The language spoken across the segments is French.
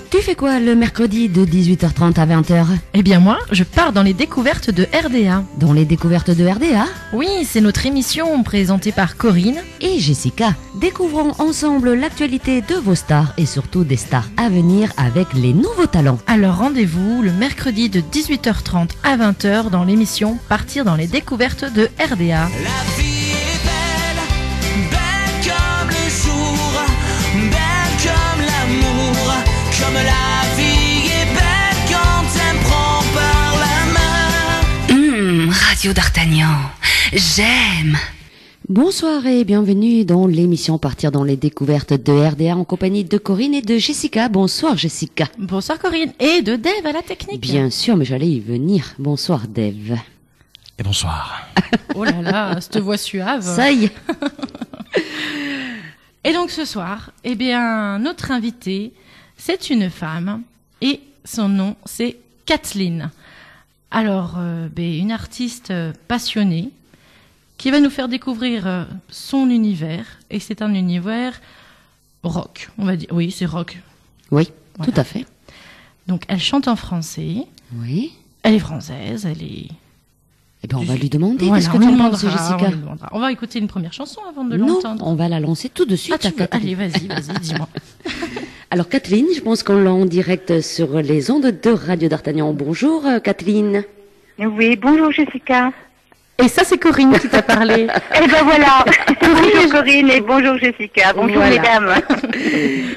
Tu fais quoi le mercredi de 18h30 à 20h? Eh bien moi, je pars dans les découvertes de RDA. Dans les découvertes de RDA? Oui, c'est notre émission présentée par Corinne et Jessica. Découvrons ensemble l'actualité de vos stars et surtout des stars à venir avec les nouveaux talents. Alors rendez-vous le mercredi de 18h30 à 20h dans l'émission Partir dans les découvertes de RDA. La vie est belle, belle comme le jour, belle comme l'amour, comme la vie est belle quand elle me prend par la main. Radio d'Artagnan, j'aime. Bonsoir et bienvenue dans l'émission Partir dans les découvertes de RDA en compagnie de Corinne et de Jessica. Bonsoir Jessica. Bonsoir Corinne et de Dave à la technique. Bien sûr, mais j'allais y venir. Bonsoir Dave. Et bonsoir. Oh là là, cette voix suave. Ça y est. Et donc ce soir, eh bien, notre invitée, c'est une femme et son nom c'est Kathleen. Alors, une artiste passionnée qui va nous faire découvrir son univers, et c'est un univers rock, on va dire. Oui, c'est rock. Oui, voilà. Tout à fait. Donc, elle chante en français. Oui. Elle est française, elle est... Eh bien, on va lui demander. Voilà, Qu'est-ce que tu en penses, on Jessica? lui demandera. On va écouter une première chanson avant de Non, l'entendre. on va la lancer tout de suite. Allez, vas-y, dis-moi. Alors, Kathleen, je pense qu'on l'a en direct sur les ondes de Radio d'Artagnan. Bonjour, Kathleen. Oui, bonjour Jessica. Et ça, c'est Corinne qui t'a parlé. Eh ben voilà. Bonjour Corinne et bonjour Jessica. Bonjour Voilà. mesdames.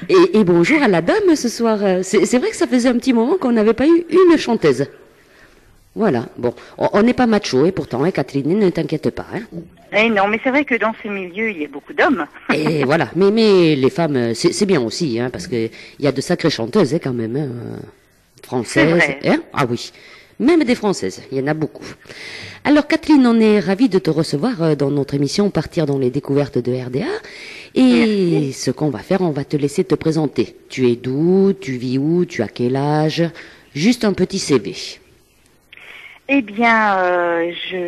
Et bonjour à la dame ce soir. C'est vrai que ça faisait un petit moment qu'on n'avait pas eu une chanteuse. Voilà. Bon, on n'est pas macho et pourtant, Kathleen, ne t'inquiète pas. Eh non, mais c'est vrai que dans ce milieu, il y a beaucoup d'hommes. Et voilà. Mais les femmes, c'est bien aussi, parce que il y a de sacrées chanteuses quand même, françaises. C'est vrai. Ah oui. Même des françaises, il y en a beaucoup. Alors Kathleen, on est ravis de te recevoir dans notre émission Partir dans les découvertes de RDA. Et Merci. ce qu'on va faire, on va te laisser te présenter. Tu es d'où? Tu vis où? Tu as quel âge? Juste un petit CV. Eh bien,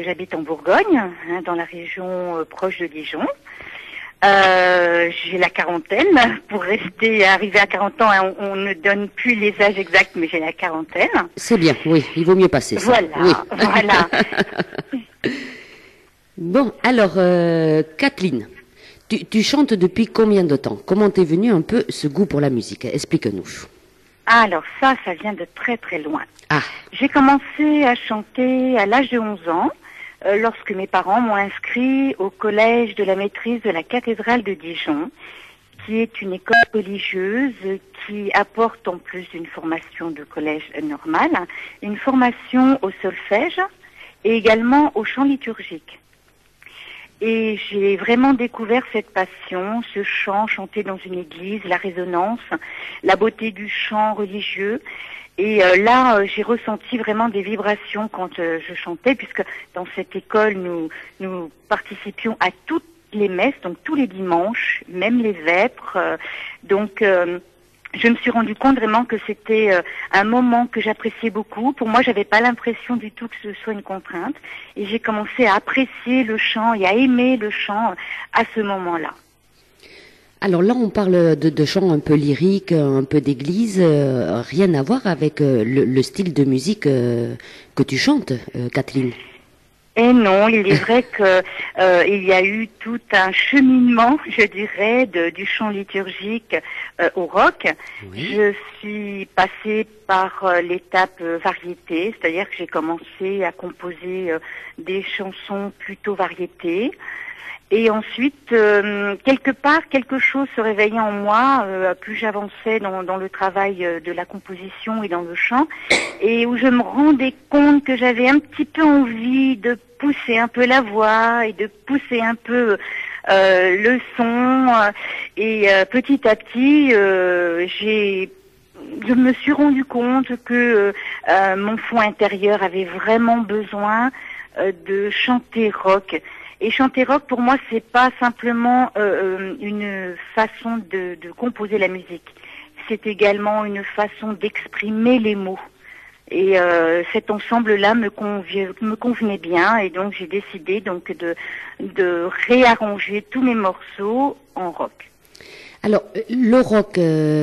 j'habite en Bourgogne, dans la région proche de Dijon. J'ai la quarantaine. Pour arriver à 40 ans, on ne donne plus les âges exacts, mais j'ai la quarantaine. C'est bien, oui, il vaut mieux passer ça. Voilà, Oui. voilà. Bon, alors, Kathleen, tu chantes depuis combien de temps? Comment t'es venu un peu ce goût pour la musique? Explique-nous. Alors ça vient de très très loin. Ah, J'ai commencé à chanter à l'âge de 11 ans, lorsque mes parents m'ont inscrit au collège de la maîtrise de la cathédrale de Dijon, qui est une école religieuse qui apporte, en plus d'une formation de collège normal, une formation au solfège et également au chant liturgique. Et j'ai vraiment découvert cette passion, ce chant chanté dans une église, la résonance, la beauté du chant religieux. Et là, j'ai ressenti vraiment des vibrations quand je chantais, puisque dans cette école, nous participions à toutes les messes, donc tous les dimanches, même les vêpres. Donc, je me suis rendu compte vraiment que c'était un moment que j'appréciais beaucoup. Pour moi, j'avais pas l'impression du tout que ce soit une contrainte. Et j'ai commencé à apprécier le chant et à aimer le chant à ce moment-là. alors là, on parle de chant un peu lyrique, un peu d'église, rien à voir avec le style de musique que tu chantes, Kathleen. Et non, il est vrai que il y a eu tout un cheminement, je dirais, du chant liturgique au rock. Oui. Je suis passée par l'étape variété, c'est-à-dire que j'ai commencé à composer des chansons plutôt variétés. Et ensuite, quelque part, quelque chose se réveillait en moi, plus j'avançais dans le travail de la composition et dans le chant, et où je me rendais compte que j'avais un petit peu envie de pousser un peu la voix et de pousser un peu le son. Et petit à petit, je me suis rendu compte que mon fond intérieur avait vraiment besoin de chanter rock. Et chanter rock, pour moi, c'est pas simplement une façon de composer la musique. C'est également une façon d'exprimer les mots. Et cet ensemble-là me convenait bien, et donc j'ai décidé donc de réarranger tous mes morceaux en rock. Alors, le rock,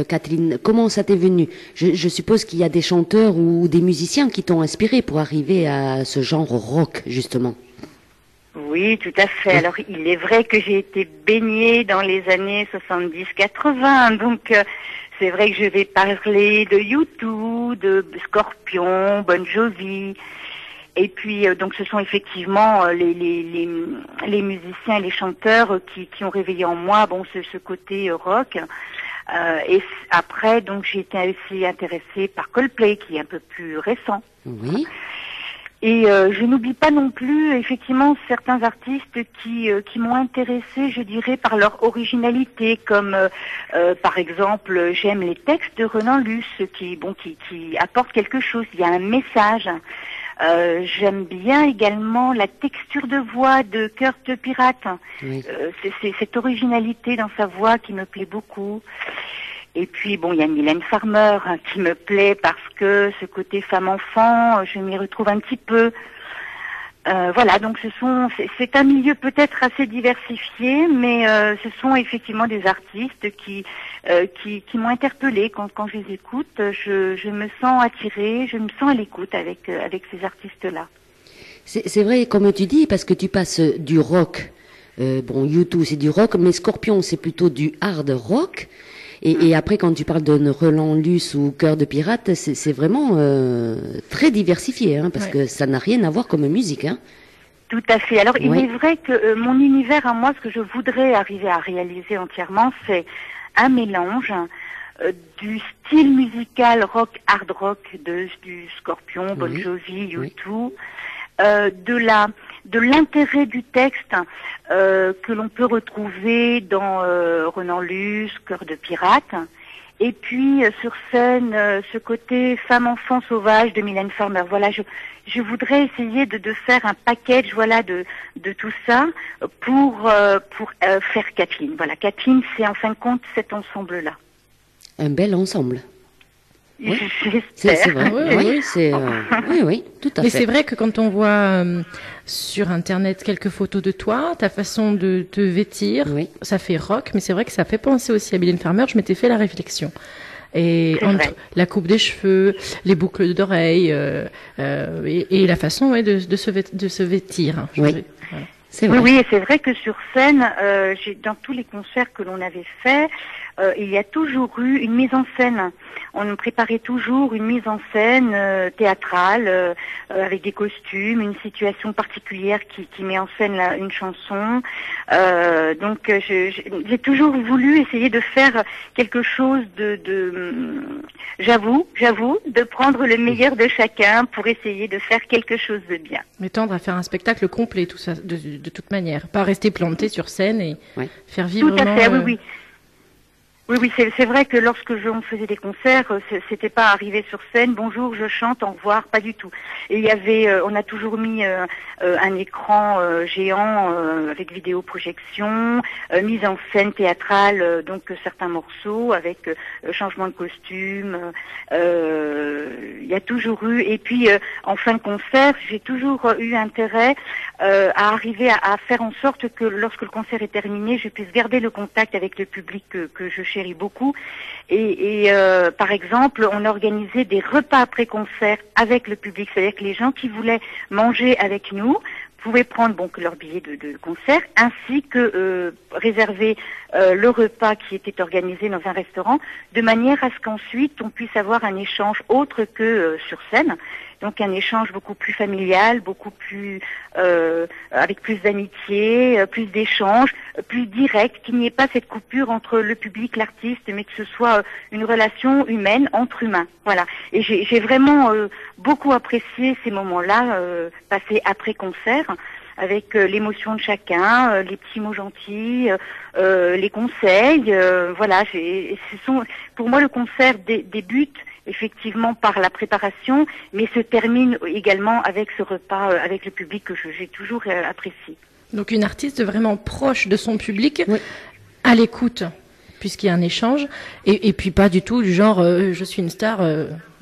Catherine, comment ça t'est venu? Je suppose qu'il y a des chanteurs ou des musiciens qui t'ont inspiré pour arriver à ce genre rock, justement. Oui, tout à fait. Alors, il est vrai que j'ai été baignée dans les années 70-80, donc c'est vrai que je vais parler de U2, de Scorpion, Bon Jovi. Et puis, donc, ce sont effectivement les musiciens et les chanteurs qui ont réveillé en moi, bon, ce côté rock. Après, donc, j'ai été aussi intéressée par Coldplay, qui est un peu plus récent. Oui. Et je n'oublie pas non plus, effectivement, certains artistes qui m'ont intéressée, je dirais, par leur originalité, comme par exemple, j'aime les textes de Renan Luce, qui apportent quelque chose. Il y a un message. J'aime bien également la texture de voix de Kurt Pirate. Oui. C'est cette originalité dans sa voix qui me plaît beaucoup. Et puis bon, il y a Mylène Farmer qui me plaît parce que ce côté femme-enfant, je m'y retrouve un petit peu. Voilà, donc c'est un milieu peut-être assez diversifié, mais ce sont effectivement des artistes qui m'ont interpellée quand je les écoute. Je me sens attirée, je me sens à l'écoute avec ces artistes-là. C'est vrai, comme tu dis, parce que tu passes du rock. Bon, U2 c'est du rock, mais Scorpion c'est plutôt du hard rock. Et après, quand tu parles de Roland Luce ou Cœur de Pirate, c'est vraiment très diversifié, hein, parce que ça n'a rien à voir comme musique. Hein. Tout à fait. Alors, il est vrai que mon univers à moi, ce que je voudrais arriver à réaliser entièrement, c'est un mélange du style musical rock, hard rock du Scorpion, Bon Jovi, U2, de l'intérêt du texte que l'on peut retrouver dans Renan Luce, Cœur de Pirate, et puis sur scène ce côté femme-enfant sauvage de Mylène Farmer. Voilà, je voudrais essayer de faire un package, voilà, de tout ça pour faire Kathleen. Voilà, Kathleen, c'est en fin de compte cet ensemble-là. Un bel ensemble. Oui. C'est vrai. Oui, tout à fait. Mais c'est vrai que quand on voit sur Internet quelques photos de toi, ta façon de te vêtir, ça fait rock, mais c'est vrai que ça fait penser aussi à Mylène Farmer. Je m'étais fait la réflexion. Et entre la coupe des cheveux, les boucles d'oreilles et la façon de se vêtir. Oui. Voilà. Oui, et c'est vrai que sur scène, dans tous les concerts que l'on avait faits, il y a toujours eu une mise en scène. On préparait toujours une mise en scène théâtrale avec des costumes, une situation particulière qui met en scène une chanson. Donc j'ai toujours voulu essayer de faire quelque chose j'avoue, de prendre le meilleur de chacun pour essayer de faire quelque chose de bien. Mais tendre à faire un spectacle complet, tout ça, de toute manière. Pas rester planté sur scène et faire vivre. Tout à fait, oui. Oui, c'est vrai que lorsque on faisait des concerts, c'était pas arriver sur scène, bonjour, je chante, au revoir, pas du tout. Et il y avait, on a toujours mis un écran géant avec vidéoprojection, mise en scène théâtrale, donc certains morceaux avec changement de costume. Il y a toujours eu, et puis en fin de concert, j'ai toujours eu intérêt à arriver à faire en sorte que lorsque le concert est terminé, je puisse garder le contact avec le public que je chéris beaucoup. Et par exemple, on organisait des repas après concert avec le public, c'est-à-dire que les gens qui voulaient manger avec nous pouvaient prendre leur billet de concert, ainsi que réserver le repas qui était organisé dans un restaurant, de manière à ce qu'ensuite on puisse avoir un échange autre que sur scène. Donc un échange beaucoup plus familial, beaucoup plus avec plus d'amitié, plus d'échanges, plus direct, qu'il n'y ait pas cette coupure entre le public, l'artiste, mais que ce soit une relation humaine entre humains. Voilà. Et j'ai vraiment beaucoup apprécié ces moments-là passés après concert, avec l'émotion de chacun, les petits mots gentils, les conseils. Voilà. Pour moi, le concert débute effectivement par la préparation, mais se termine également avec ce repas avec le public que j'ai toujours apprécié. Donc une artiste vraiment proche de son public, à l'écoute, puisqu'il y a un échange, et puis pas du tout du genre je suis une star,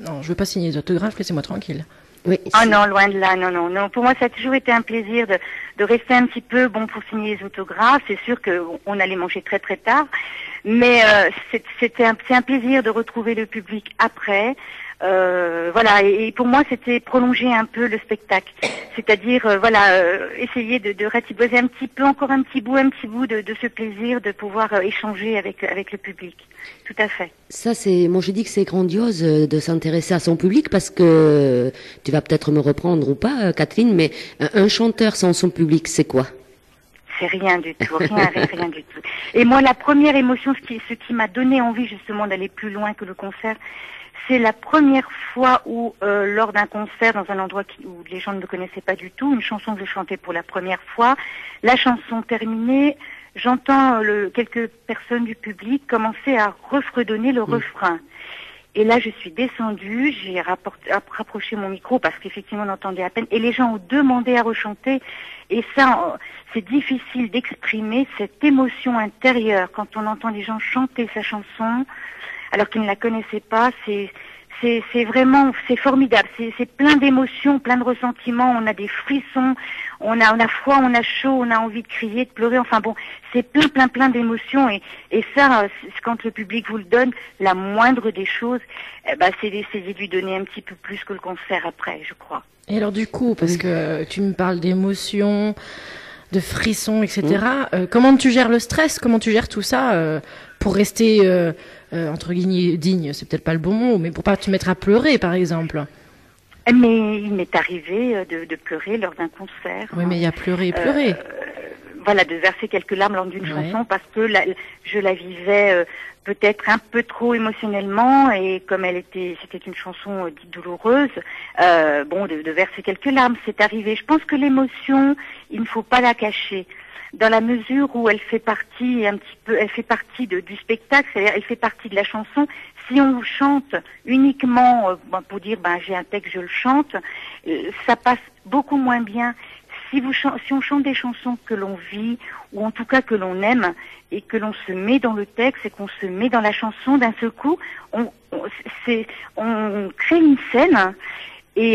non, je veux pas signer les autographes, laissez-moi tranquille. Oui. Ah non, loin de là, non. Pour moi, ça a toujours été un plaisir de rester un petit peu, bon, pour signer les autographes. C'est sûr qu'on allait manger très très tard, mais c'est un plaisir de retrouver le public après. Voilà, et pour moi, c'était prolonger un peu le spectacle, c'est-à-dire essayer de ratiboiser encore un petit bout de ce plaisir de pouvoir échanger avec le public. Tout à fait. Ça, moi je dis que c'est grandiose de s'intéresser à son public parce que tu vas peut-être me reprendre ou pas, Kathleen, mais un chanteur sans son public, c'est quoi? C'est rien du tout, rien du tout. Et moi, la première émotion, ce qui m'a donné envie justement d'aller plus loin que le concert, c'est la première fois où, lors d'un concert dans un endroit où les gens ne me connaissaient pas du tout, une chanson que je chantais pour la première fois, la chanson terminée, j'entends quelques personnes du public commencer à refredonner le refrain. Et là, je suis descendue, j'ai rapproché mon micro parce qu'effectivement, on entendait à peine. Et les gens ont demandé à rechanter. Et ça, c'est difficile d'exprimer cette émotion intérieure quand on entend les gens chanter sa chanson alors qu'ils ne la connaissaient pas. C'est vraiment, c'est formidable. C'est plein d'émotions, plein de ressentiments. On a des frissons, on a froid, on a chaud, on a envie de crier, de pleurer. Enfin bon, c'est plein d'émotions. Et ça, quand le public vous le donne, la moindre des choses, c'est d'essayer de lui donner un petit peu plus que le concert après, je crois. Et alors du coup, parce que tu me parles d'émotions, de frissons, etc. Comment tu gères le stress? Comment tu gères tout ça pour rester entre guillemets digne? C'est peut-être pas le bon mot, mais pour pas te mettre à pleurer, par exemple. Mais il m'est arrivé de pleurer lors d'un concert. Oui, mais il y a pleurer et pleurer. Voilà, de verser quelques larmes lors d'une chanson parce que je la vivais peut-être un peu trop émotionnellement et comme c'était une chanson dite douloureuse, de verser quelques larmes, c'est arrivé. Je pense que l'émotion, il ne faut pas la cacher. Dans la mesure où elle fait partie du spectacle, c'est-à-dire elle fait partie de la chanson. Si on chante uniquement pour dire j'ai un texte, je le chante, ça passe beaucoup moins bien. Si on chante des chansons que l'on vit ou en tout cas que l'on aime et que l'on se met dans le texte et qu'on se met dans la chanson d'un seul coup, on crée une scène. Et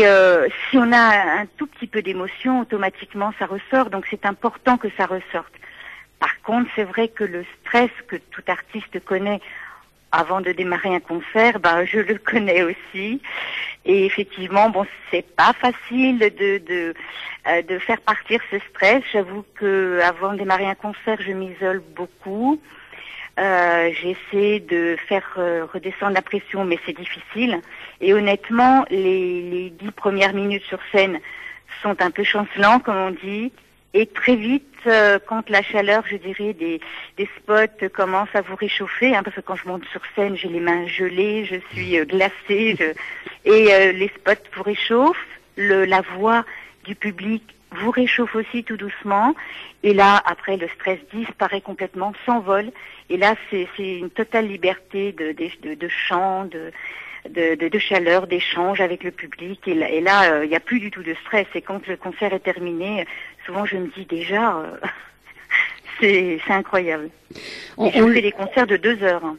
si on a un tout petit peu d'émotion, automatiquement ça ressort, donc c'est important que ça ressorte. Par contre, c'est vrai que le stress que tout artiste connaît avant de démarrer un concert, je le connais aussi. Et effectivement, c'est pas facile de faire partir ce stress. J'avoue que avant de démarrer un concert, je m'isole beaucoup. J'essaie de faire redescendre la pression, mais c'est difficile. Et honnêtement, les 10 premières minutes sur scène sont un peu chancelants, comme on dit. Et très vite, quand la chaleur, je dirais, des spots commence à vous réchauffer, parce que quand je monte sur scène, j'ai les mains gelées, je suis glacée, et les spots vous réchauffent, la voix du public vous réchauffe aussi tout doucement. Et là, après, le stress disparaît complètement, s'envole. Et là, c'est une totale liberté de chant, de chaleur, d'échange avec le public. Et là, il n'y a plus du tout de stress. Et quand le concert est terminé, souvent je me dis déjà, c'est incroyable. Je fais des concerts de 2 heures.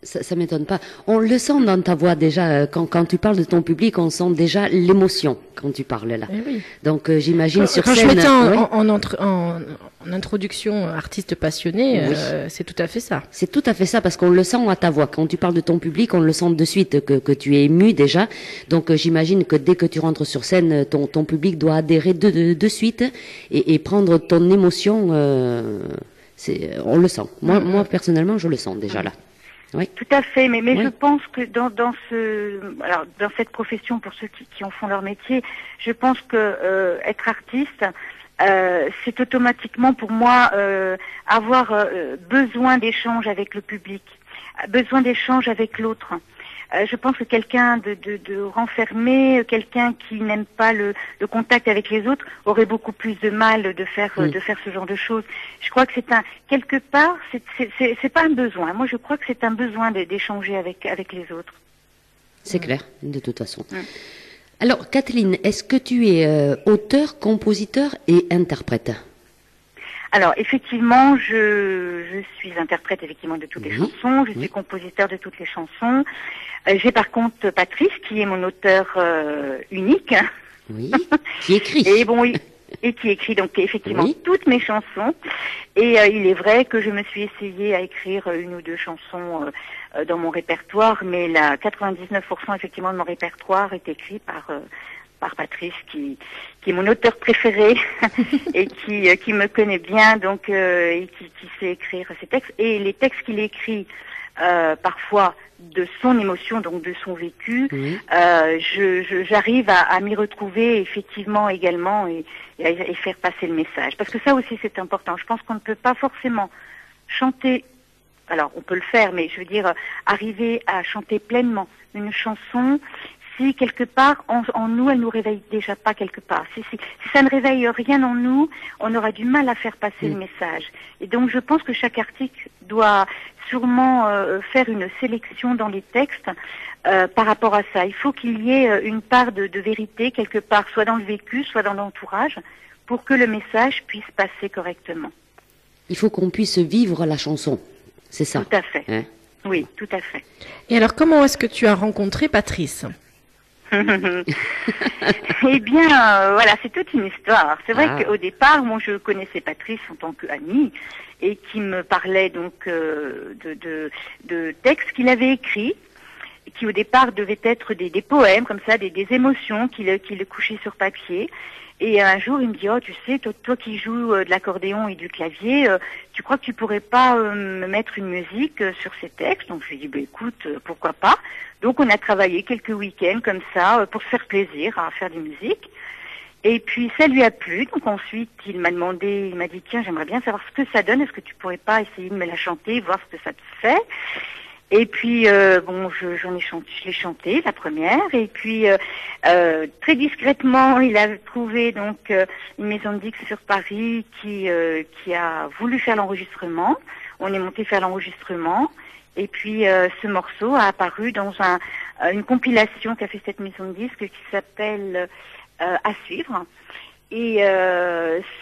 Ça m'étonne pas. On le sent dans ta voix déjà. Quand tu parles de ton public, on sent déjà l'émotion quand tu parles là. Eh oui. Donc j'imagine sur quand scène. Je mettais en introduction artiste passionné, c'est tout à fait ça. C'est tout à fait ça parce qu'on le sent à ta voix. Quand tu parles de ton public, on le sent de suite que tu es ému déjà. Donc j'imagine que dès que tu rentres sur scène, ton public doit adhérer de suite et prendre ton émotion. On le sent. Moi personnellement, je le sens déjà là. Oui. Tout à fait, mais Oui. je pense que dans cette profession, pour ceux qui en font leur métier, je pense que être artiste, c'est automatiquement pour moi avoir besoin d'échange avec le public, besoin d'échange avec l'autre. Je pense que quelqu'un de renfermé, quelqu'un qui n'aime pas le contact avec les autres, aurait beaucoup plus de mal de faire ce genre de choses. Je crois que quelque part, c'est pas un besoin. Moi, je crois que c'est un besoin d'échanger avec les autres. C'est clair, de toute façon. Alors, Kathleen, est-ce que tu es auteur, compositeur et interprète? Alors, effectivement, je suis interprète effectivement de toutes les chansons, je suis compositeur de toutes les chansons. J'ai par contre Patrice, qui est mon auteur unique, Oui, qui écrit. Et bon, et qui écrit donc effectivement toutes mes chansons. Et il est vrai que je me suis essayée à écrire une ou deux chansons dans mon répertoire, mais 99% effectivement de mon répertoire est écrit par Patrice, qui est mon auteur préféré et qui me connaît bien, donc et qui sait écrire ses textes. Et les textes qu'il écrit parfois de son émotion, donc de son vécu, j'arrive à m'y retrouver effectivement également et faire passer le message. Parce que ça aussi c'est important. Je pense qu'on ne peut pas forcément chanter, alors on peut le faire, mais je veux dire arriver à chanter pleinement une chanson si quelque part en nous elle nous réveille déjà pas quelque part. Si ça ne réveille rien en nous, on aura du mal à faire passer le message. Et donc je pense que chaque article doit sûrement faire une sélection dans les textes par rapport à ça. Il faut qu'il y ait une part de vérité quelque part, soit dans le vécu, soit dans l'entourage, pour que le message puisse passer correctement. Il faut qu'on puisse vivre la chanson, c'est ça? Tout à fait. Hein? Oui, tout à fait. Et alors, comment est-ce que tu as rencontré Patrice? Eh bien, voilà, c'est toute une histoire. C'est vrai qu'au départ, moi, je connaissais Patrice en tant qu'ami et qui me parlait donc de textes qu'il avait écrits, qui au départ devaient être des poèmes, comme ça, des émotions qu'il couchait sur papier. Et un jour, il me dit, oh, tu sais, toi qui joues de l'accordéon et du clavier, tu crois que tu pourrais pas me mettre une musique sur ces textes? Donc, je lui ai dit, bah, écoute, pourquoi pas? Donc, on a travaillé quelques week-ends comme ça, pour se faire plaisir à faire des musiques. Et puis, ça lui a plu. Donc, ensuite, il m'a dit, tiens, j'aimerais bien savoir ce que ça donne. Est-ce que tu pourrais pas essayer de me la chanter, voir ce que ça te fait? Et puis, je l'ai chanté, la première. Et puis, très discrètement, il a trouvé donc une maison de disques sur Paris qui a voulu faire l'enregistrement. On est monté faire l'enregistrement. Et puis, ce morceau a apparu dans une compilation qu'a fait cette maison de disques qui s'appelle À suivre. Et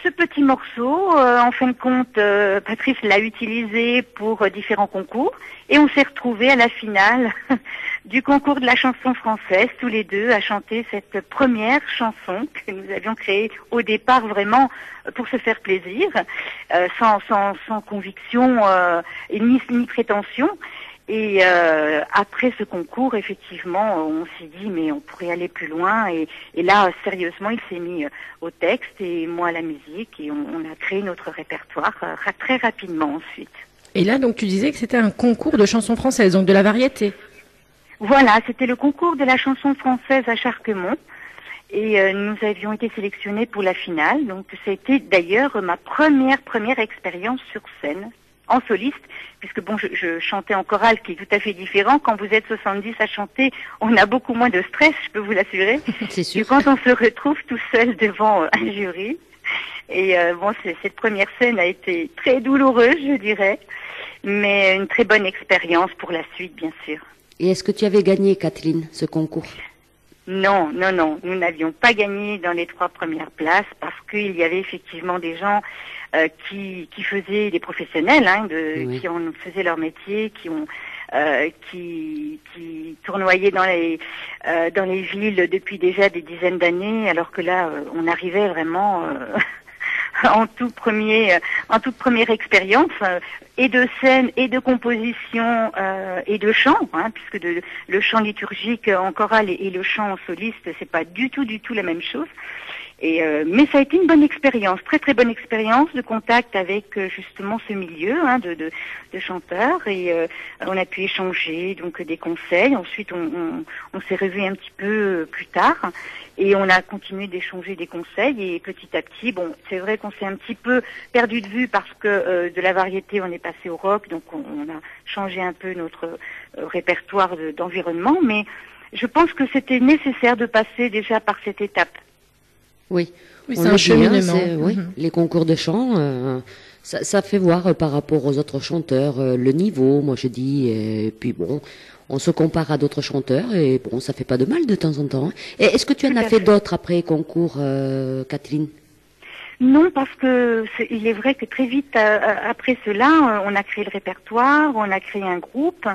ce petit morceau, en fin de compte, Patrice l'a utilisé pour différents concours. Et on s'est retrouvés à la finale du concours de la chanson française, tous les deux, à chanter cette première chanson que nous avions créée au départ vraiment pour se faire plaisir, sans conviction ni prétention. Et après ce concours, effectivement, on s'est dit, mais on pourrait aller plus loin. Et là, sérieusement, il s'est mis au texte et moi à la musique. Et on a créé notre répertoire très rapidement ensuite. Et là, donc, tu disais que c'était un concours de chansons françaises, donc de la variété. Voilà, c'était le concours de la chanson française à Charquemont. Et nous avions été sélectionnés pour la finale. Donc, ça a été d'ailleurs ma première expérience sur scène, en soliste, puisque bon, je chantais en chorale, qui est tout à fait différent. Quand vous êtes 70 à chanter, on a beaucoup moins de stress, je peux vous l'assurer. C'est sûr. Et quand on se retrouve tout seul devant un jury. Et cette première scène a été très douloureuse, je dirais, mais une très bonne expérience pour la suite, bien sûr. Et est-ce que tu avais gagné, Kathleen, ce concours? Non, nous n'avions pas gagné dans les 3 premières places parce qu'il y avait effectivement des gens qui faisaient, des professionnels, qui en faisaient leur métier, qui tournoyaient dans les villes depuis déjà des dizaines d'années, alors que là, on arrivait vraiment en toute première expérience, et de scène, et de composition, et de chant, puisque le chant liturgique en chorale et le chant en soliste, c'est pas du tout la même chose. Mais ça a été une bonne expérience, très bonne expérience de contact avec justement ce milieu de chanteurs, et on a pu échanger donc des conseils. Ensuite on s'est revus un petit peu plus tard et on a continué d'échanger des conseils, et petit à petit, bon, c'est vrai qu'on s'est un petit peu perdu de vue parce que de la variété on est passé au rock, donc on a changé un peu notre répertoire d'environnement, mais je pense que c'était nécessaire de passer déjà par cette étape. Oui, c'est un cheminement. Oui, les concours de chant, ça fait voir par rapport aux autres chanteurs le niveau, moi je dis, et puis bon, on se compare à d'autres chanteurs, et bon, ça fait pas de mal de temps en temps. Et est-ce que tu en as fait d'autres après concours, Kathleen? Non, parce que il est vrai que très vite après cela, on a créé le répertoire, on a créé un groupe.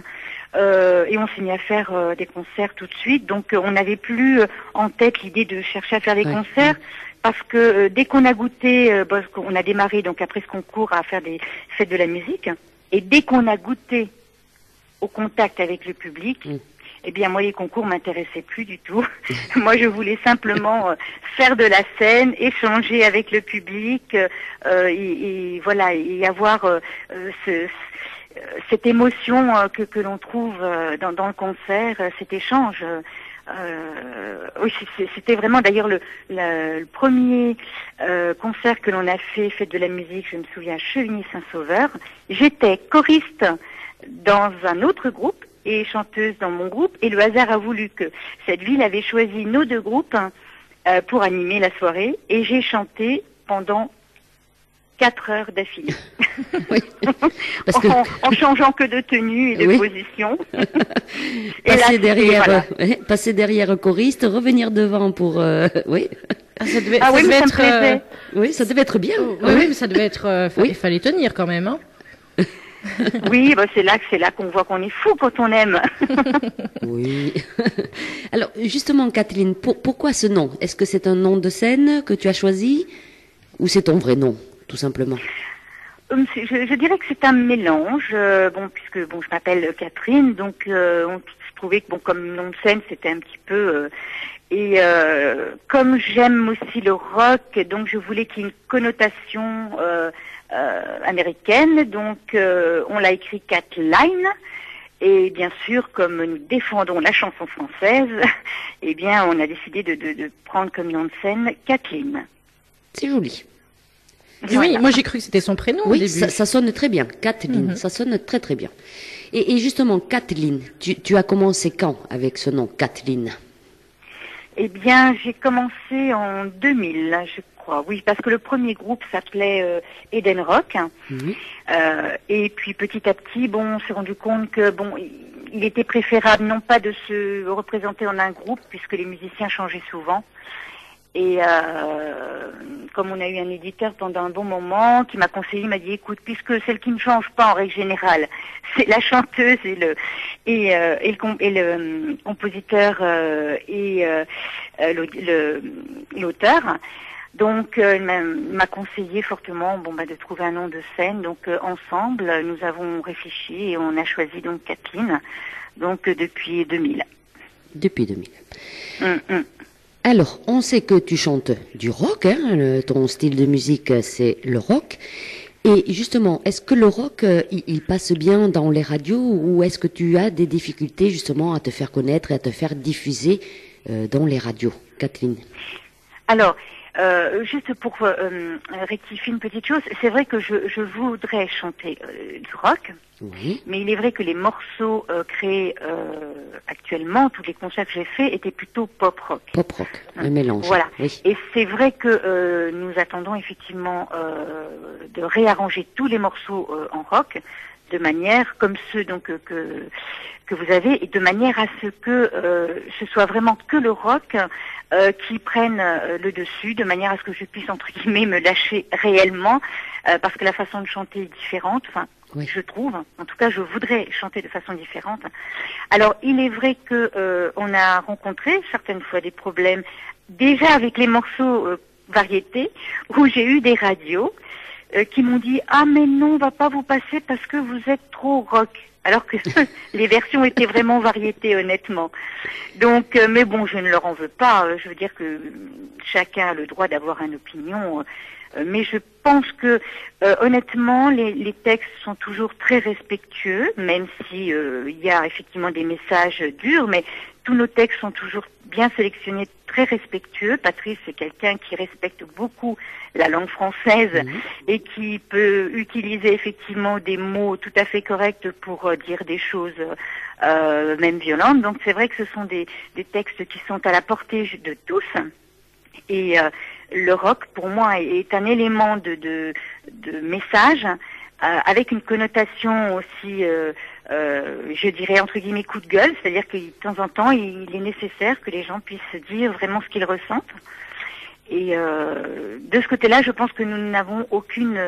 et on s'est mis à faire des concerts tout de suite. Donc on n'avait plus en tête l'idée de chercher à faire des concerts, parce que dès qu'on a goûté, parce qu'on a démarré donc après ce concours à faire des fêtes de la musique, et dès qu'on a goûté au contact avec le public, eh bien moi les concours m'intéressaient plus du tout. Moi je voulais simplement faire de la scène, échanger avec le public et voilà, et avoir cette émotion que l'on trouve dans le concert, cet échange. Oui, c'était vraiment d'ailleurs le premier concert que l'on a fait, fête de la musique, je me souviens, Chevigny-Saint-Sauveur. J'étais choriste dans un autre groupe et chanteuse dans mon groupe, et le hasard a voulu que cette ville avait choisi nos deux groupes pour animer la soirée, et j'ai chanté pendant 4 heures d'affilée. Oui, parce que... en changeant que de tenue et de position. Passer derrière un choriste, revenir devant pour... oui. Ça devait me plaisait. Oui, ça devait être bien. Oui, mais ça devait être... Il fallait tenir quand même, hein. Oui, c'est là qu'on voit qu'on est fou quand on aime. Oui. Alors, justement, Kathleen, pourquoi ce nom? Est-ce que c'est un nom de scène que tu as choisi, ou c'est ton vrai nom, tout simplement? Je dirais que c'est un mélange, puisque je m'appelle Catherine, donc on trouvait que comme nom de scène c'était un petit peu comme j'aime aussi le rock, donc je voulais qu'il y ait une connotation américaine, donc on l'a écrit Kathleen, et bien sûr comme nous défendons la chanson française, eh bien on a décidé de prendre comme nom de scène Kathleen. C'est joli. Voilà. Oui, moi j'ai cru que c'était son prénom au début. Ça sonne très bien, Kathleen, ça sonne très très bien. Et justement, Kathleen, tu as commencé quand avec ce nom, Kathleen? Eh bien, j'ai commencé en 2000, je crois, oui, parce que le premier groupe s'appelait Eden Rock, et puis petit à petit, on s'est rendu compte que, il était préférable non pas de se représenter en un groupe, puisque les musiciens changeaient souvent. Et comme on a eu un éditeur pendant un bon moment qui m'a conseillé, il m'a dit écoute, puisque celle qui ne change pas en règle générale, c'est la chanteuse et le compositeur et l'auteur. Donc il m'a conseillé fortement de trouver un nom de scène. Donc ensemble, nous avons réfléchi et on a choisi donc Kathleen. Donc depuis 2000. Depuis 2000. Alors, on sait que tu chantes du rock, hein, ton style de musique, c'est le rock. Et justement, est-ce que le rock, il passe bien dans les radios, ou est-ce que tu as des difficultés justement à te faire connaître et à te faire diffuser dans les radios, Kathleen? Alors, juste pour rectifier une petite chose, c'est vrai que je voudrais chanter du rock, mais il est vrai que les morceaux créés actuellement, tous les concerts que j'ai faits, étaient plutôt pop-rock. Pop-rock, un mélange. Voilà. Oui. Et c'est vrai que nous attendons effectivement de réarranger tous les morceaux en rock, de manière comme ceux donc que vous avez, et de manière à ce que ce soit vraiment que le rock qui prenne le dessus, de manière à ce que je puisse entre guillemets me lâcher réellement, parce que la façon de chanter est différente. Enfin, je trouve. En tout cas, je voudrais chanter de façon différente. Alors, il est vrai que on a rencontré certaines fois des problèmes déjà avec les morceaux variétés, où j'ai eu des radios qui m'ont dit « Ah mais non, on va pas vous passer parce que vous êtes trop rock ». Alors que les versions étaient vraiment variétés, honnêtement. Donc, mais bon, je ne leur en veux pas. Je veux dire que chacun a le droit d'avoir une opinion. Mais je pense que, honnêtement, les textes sont toujours très respectueux, même si il y a effectivement des messages durs, mais tous nos textes sont toujours bien sélectionnés, très respectueux. Patrice, c'est quelqu'un qui respecte beaucoup la langue française et qui peut utiliser effectivement des mots tout à fait corrects pour dire des choses même violentes. Donc c'est vrai que ce sont des textes qui sont à la portée de tous. Et le rock, pour moi, est un élément de message avec une connotation aussi, je dirais, entre guillemets, coup de gueule. C'est-à-dire que de temps en temps, il est nécessaire que les gens puissent dire vraiment ce qu'ils ressentent. Et de ce côté-là, je pense que nous n'avons aucune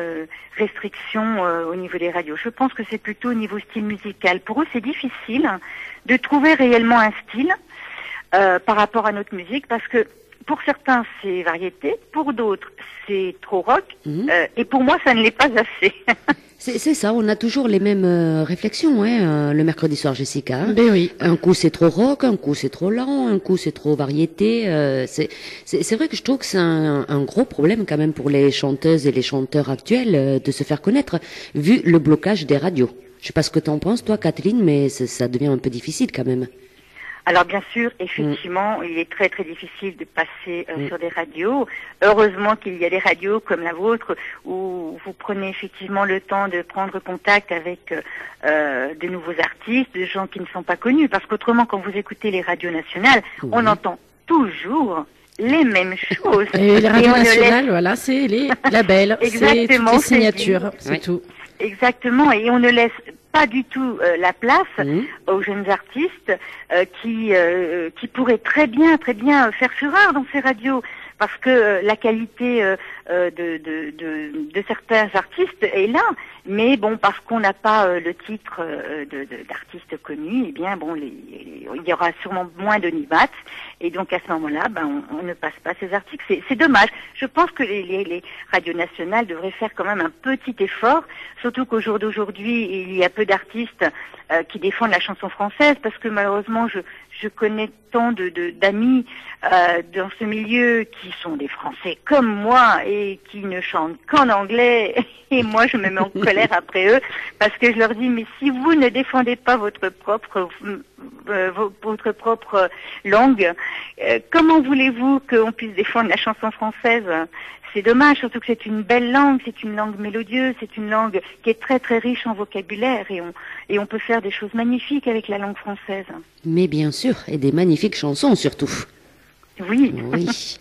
restriction au niveau des radios. Je pense que c'est plutôt au niveau style musical. Pour eux, c'est difficile de trouver réellement un style par rapport à notre musique, parce que pour certains, c'est variété, pour d'autres, c'est trop rock, et pour moi, ça ne l'est pas assez. C'est ça, on a toujours les mêmes réflexions, le mercredi soir, Jessica. Hein. Ben oui. Un coup c'est trop rock, un coup c'est trop lent, un coup c'est trop variété. C'est vrai que je trouve que c'est un gros problème quand même pour les chanteuses et les chanteurs actuels de se faire connaître, vu le blocage des radios. Je sais pas ce que t'en penses, toi, Kathleen, mais ça devient un peu difficile quand même. Alors bien sûr, effectivement, il est très très difficile de passer sur des radios. Heureusement qu'il y a des radios comme la vôtre où vous prenez effectivement le temps de prendre contact avec de nouveaux artistes, de gens qui ne sont pas connus. Parce qu'autrement, quand vous écoutez les radios nationales, on entend toujours les mêmes choses. Et les radios on ne nationales, laisse- voilà, c'est les labels, c'est toutes Exactement, les c'est signatures, c'est Oui. tout. Exactement, et on ne laisse pas du tout la place aux jeunes artistes qui pourraient très bien faire fureur dans ces radios, parce que la qualité de certains artistes est là, mais bon, parce qu'on n'a pas le titre d'artiste connu, eh bien bon, il y aura sûrement moins de nibat, et donc à ce moment-là, on ne passe pas ces articles. C'est dommage. Je pense que les radios nationales devraient faire quand même un petit effort, surtout qu'au jour d'aujourd'hui, il y a peu d'artistes qui défendent la chanson française, parce que malheureusement, je connais tant d'amis dans ce milieu qui sont des Français comme moi et qui ne chantent qu'en anglais, et moi je me mets en colère après eux, parce que je leur dis, mais si vous ne défendez pas votre propre langue, comment voulez-vous qu'on puisse défendre la chanson française? C'est dommage, surtout que c'est une belle langue, c'est une langue mélodieuse, c'est une langue qui est très très riche en vocabulaire, et on peut faire des choses magnifiques avec la langue française. Mais bien sûr, et des magnifiques chansons surtout. Oui. Oui.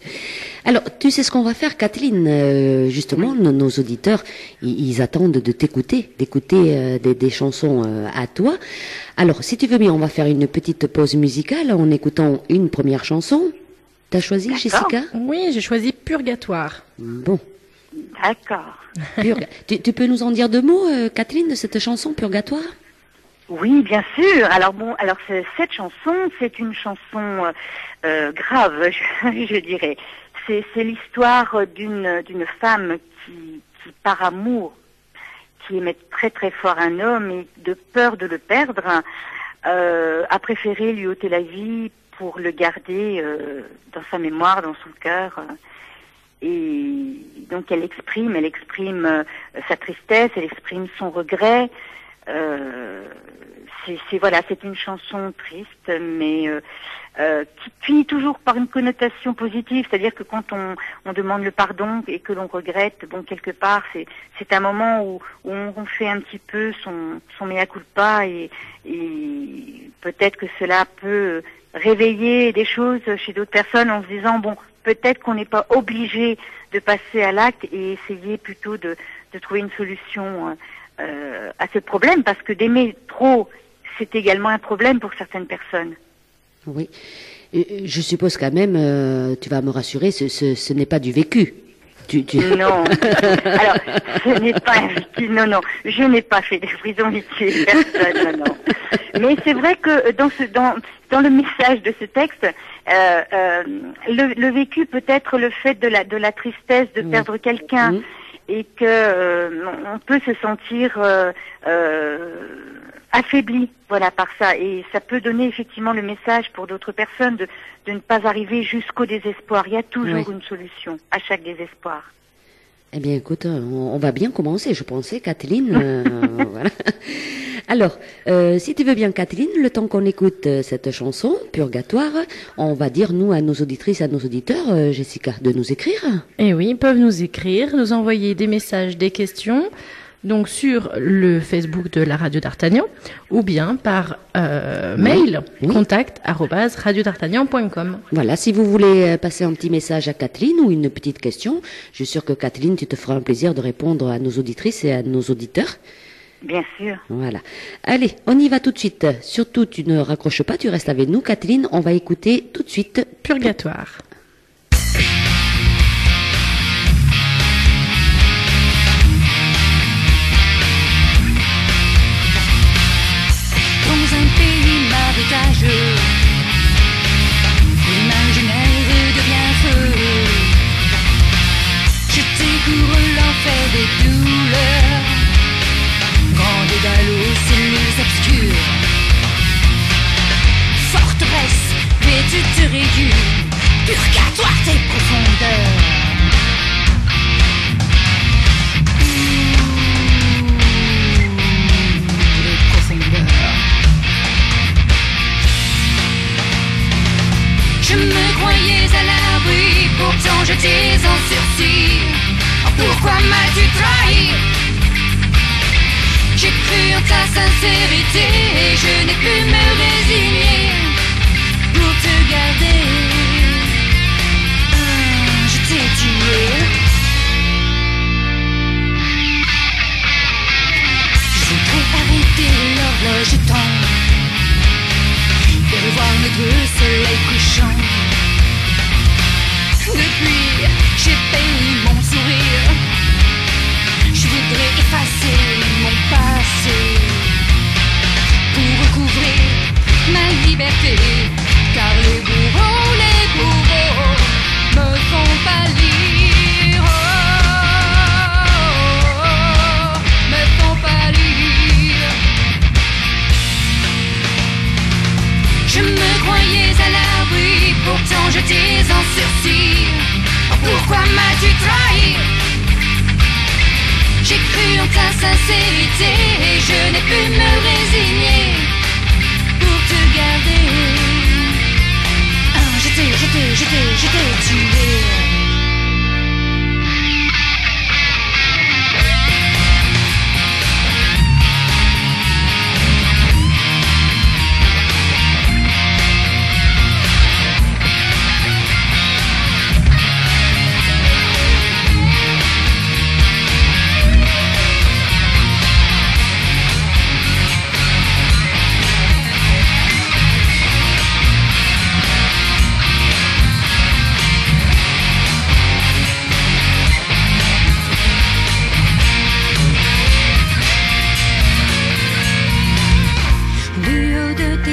Alors, tu sais ce qu'on va faire, Kathleen, justement, nos auditeurs, ils attendent de t'écouter, d'écouter des chansons à toi. Alors, si tu veux bien, on va faire une petite pause musicale en écoutant une première chanson. T'as choisi, D'accord. Jessica? Oui, j'ai choisi Purgatoire. Bon. D'accord. Tu peux nous en dire deux mots, Kathleen, de cette chanson, Purgatoire? Oui, bien sûr. Alors cette chanson, c'est une chanson grave, je dirais. C'est l'histoire d'une femme qui, par amour, qui aimait très très fort un homme et de peur de le perdre, a préféré lui ôter la vie pour le garder dans sa mémoire, dans son cœur. Et donc elle exprime sa tristesse, elle exprime son regret. C'est une chanson triste, mais qui finit toujours par une connotation positive, c'est-à-dire que quand on demande le pardon et que l'on regrette, bon, quelque part, c'est un moment où on fait un petit peu son mea culpa, et peut-être que cela peut réveiller des choses chez d'autres personnes en se disant, bon, peut-être qu'on n'est pas obligé de passer à l'acte, et essayer plutôt de trouver une solution à ce problème, parce que d'aimer trop, c'est également un problème pour certaines personnes. Oui. Je suppose quand même, tu vas me rassurer, ce n'est pas du vécu. Non. Alors, ce n'est pas un vécu, non. Je n'ai pas fait des prisons victimes, personne, non. Mais c'est vrai que dans le message de ce texte, le vécu peut être le fait de la tristesse de perdre quelqu'un, et que on peut se sentir affaibli, voilà, par ça, et ça peut donner effectivement le message pour d'autres personnes de ne pas arriver jusqu'au désespoir. Il y a toujours une solution à chaque désespoir. Eh bien, écoute, on va bien commencer, je pensais, Kathleen. Voilà. Alors, si tu veux bien, Kathleen, le temps qu'on écoute cette chanson, Purgatoire, on va dire, nous, à nos auditrices, à nos auditeurs, Jessica, de nous écrire. Et oui, ils peuvent nous écrire, nous envoyer des messages, des questions, donc sur le Facebook de la Radio d'Artagnan, ou bien par mail, contact@radiodartagnan.com. Voilà, si vous voulez passer un petit message à Kathleen ou une petite question, je suis sûre que Kathleen, tu te feras un plaisir de répondre à nos auditrices et à nos auditeurs. Bien sûr. Voilà. Allez, on y va tout de suite. Surtout, tu ne raccroches pas, tu restes avec nous, Kathleen. On va écouter tout de suite Purgatoire. jetés en sursis. Oh, pourquoi m'as-tu trahi? J'ai cru en ta sincérité et je n'ai pu me résigner pour te garder. Je t'ai tué. Je voudrais arrêter l'horloge du temps et revoir notre soleil couchant. Depuis, j'ai payé mon sourire. Je voudrais effacer mon passé pour recouvrir ma liberté. Car les bourreaux me font pâlir. Oh, me font pâlir. Je me croyais à l'abri, pourtant j'étais en sursis. Pourquoi m'as-tu trahi? J'ai cru en ta sincérité et je n'ai pu me résigner pour te garder. Je t'ai tué.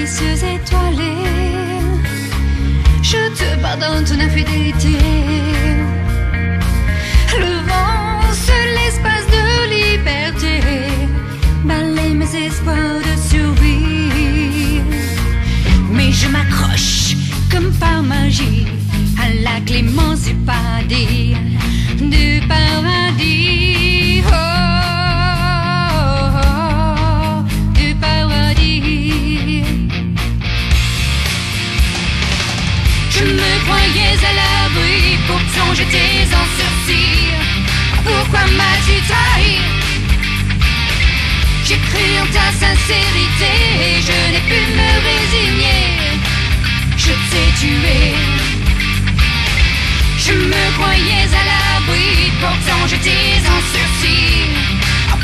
Cieux étoilés, je te pardonne ton infidélité. Le vent sur l'espace de liberté balaye mes espoirs de survie. Mais je m'accroche comme par magie à la clémence du paradis, du paradis. Oh, oh, oh, du paradis. Je me croyais à l'abri, pourtant j'étais en sursis. Pourquoi m'as-tu trahi? J'ai cru en ta sincérité et je n'ai pu me résigner. Je t'ai tué. Je me croyais à l'abri, pourtant j'étais en sursis.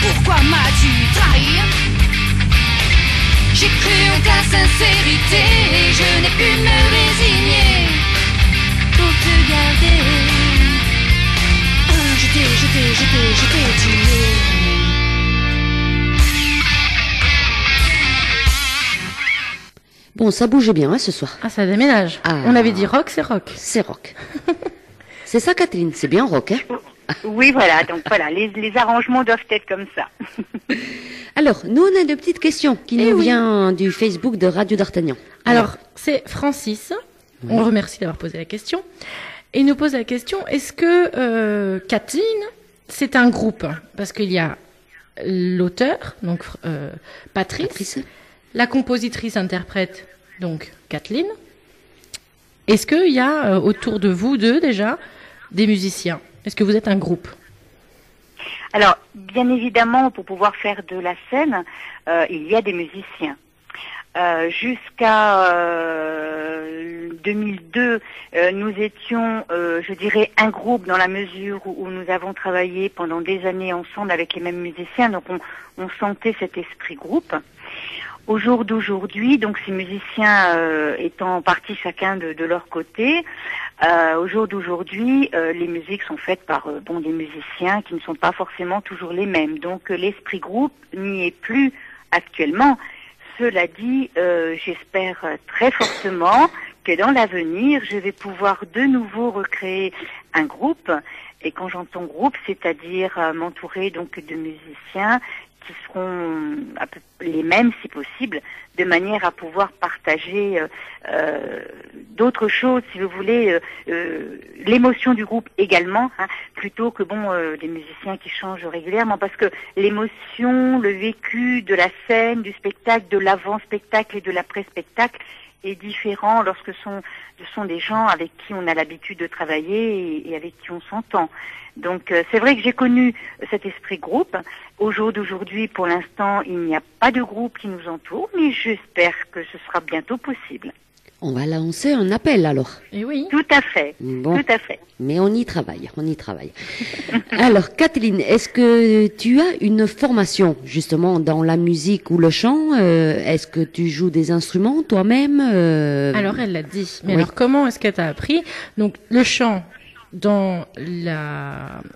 Pourquoi m'as-tu trahi? J'ai cru en ta sincérité et je n'ai pu me résigner pour te garder. Je t'ai tué. Bon, ça bouge bien ce soir. Ah, ça déménage. Ah. On avait dit rock, c'est rock. C'est rock. C'est ça, Catherine, c'est bien rock, hein? Oui, voilà, donc voilà, les arrangements doivent être comme ça. Alors, nous, on a une petite question qui nous vient du Facebook de Radio d'Artagnan. Alors, c'est Francis. On le remercie d'avoir posé la question. Et il nous pose la question, est-ce que Kathleen, c'est un groupe? Parce qu'il y a l'auteur, donc Patrice, la compositrice interprète, donc Kathleen. Est-ce qu'il y a autour de vous deux déjà des musiciens? Est-ce que vous êtes un groupe? Alors, bien évidemment, pour pouvoir faire de la scène, il y a des musiciens. Jusqu'à 2002, nous étions, je dirais, un groupe dans la mesure où nous avons travaillé pendant des années ensemble avec les mêmes musiciens, donc on sentait cet esprit groupe. Au jour d'aujourd'hui, donc ces musiciens étant partis chacun de leur côté, au jour d'aujourd'hui, les musiques sont faites par des musiciens qui ne sont pas forcément toujours les mêmes. Donc l'esprit groupe n'y est plus actuellement. Cela dit, j'espère très fortement que dans l'avenir, je vais pouvoir de nouveau recréer un groupe. Et quand j'entends groupe, c'est-à-dire m'entourer donc de musiciens qui seront à peu les mêmes si possible, de manière à pouvoir partager d'autres choses, si vous voulez, l'émotion du groupe également, hein, plutôt que des musiciens qui changent régulièrement, parce que l'émotion, le vécu de la scène, du spectacle, de l'avant-spectacle et de l'après-spectacle est différent lorsque ce sont des gens avec qui on a l'habitude de travailler et avec qui on s'entend. Donc c'est vrai que j'ai connu cet esprit groupe. Au jour d'aujourd'hui, pour l'instant, il n'y a pas de groupe qui nous entoure, mais j'espère que ce sera bientôt possible. On va lancer un appel alors. Et oui. Tout à fait, Bon. tout à fait. Mais on y travaille, on y travaille. Alors, Kathleen, est-ce que tu as une formation justement dans la musique ou le chant? Est-ce que tu joues des instruments toi-même? Alors, elle l'a dit. Mais Oui. alors, comment est-ce qu'elle t'a appris? Donc, le chant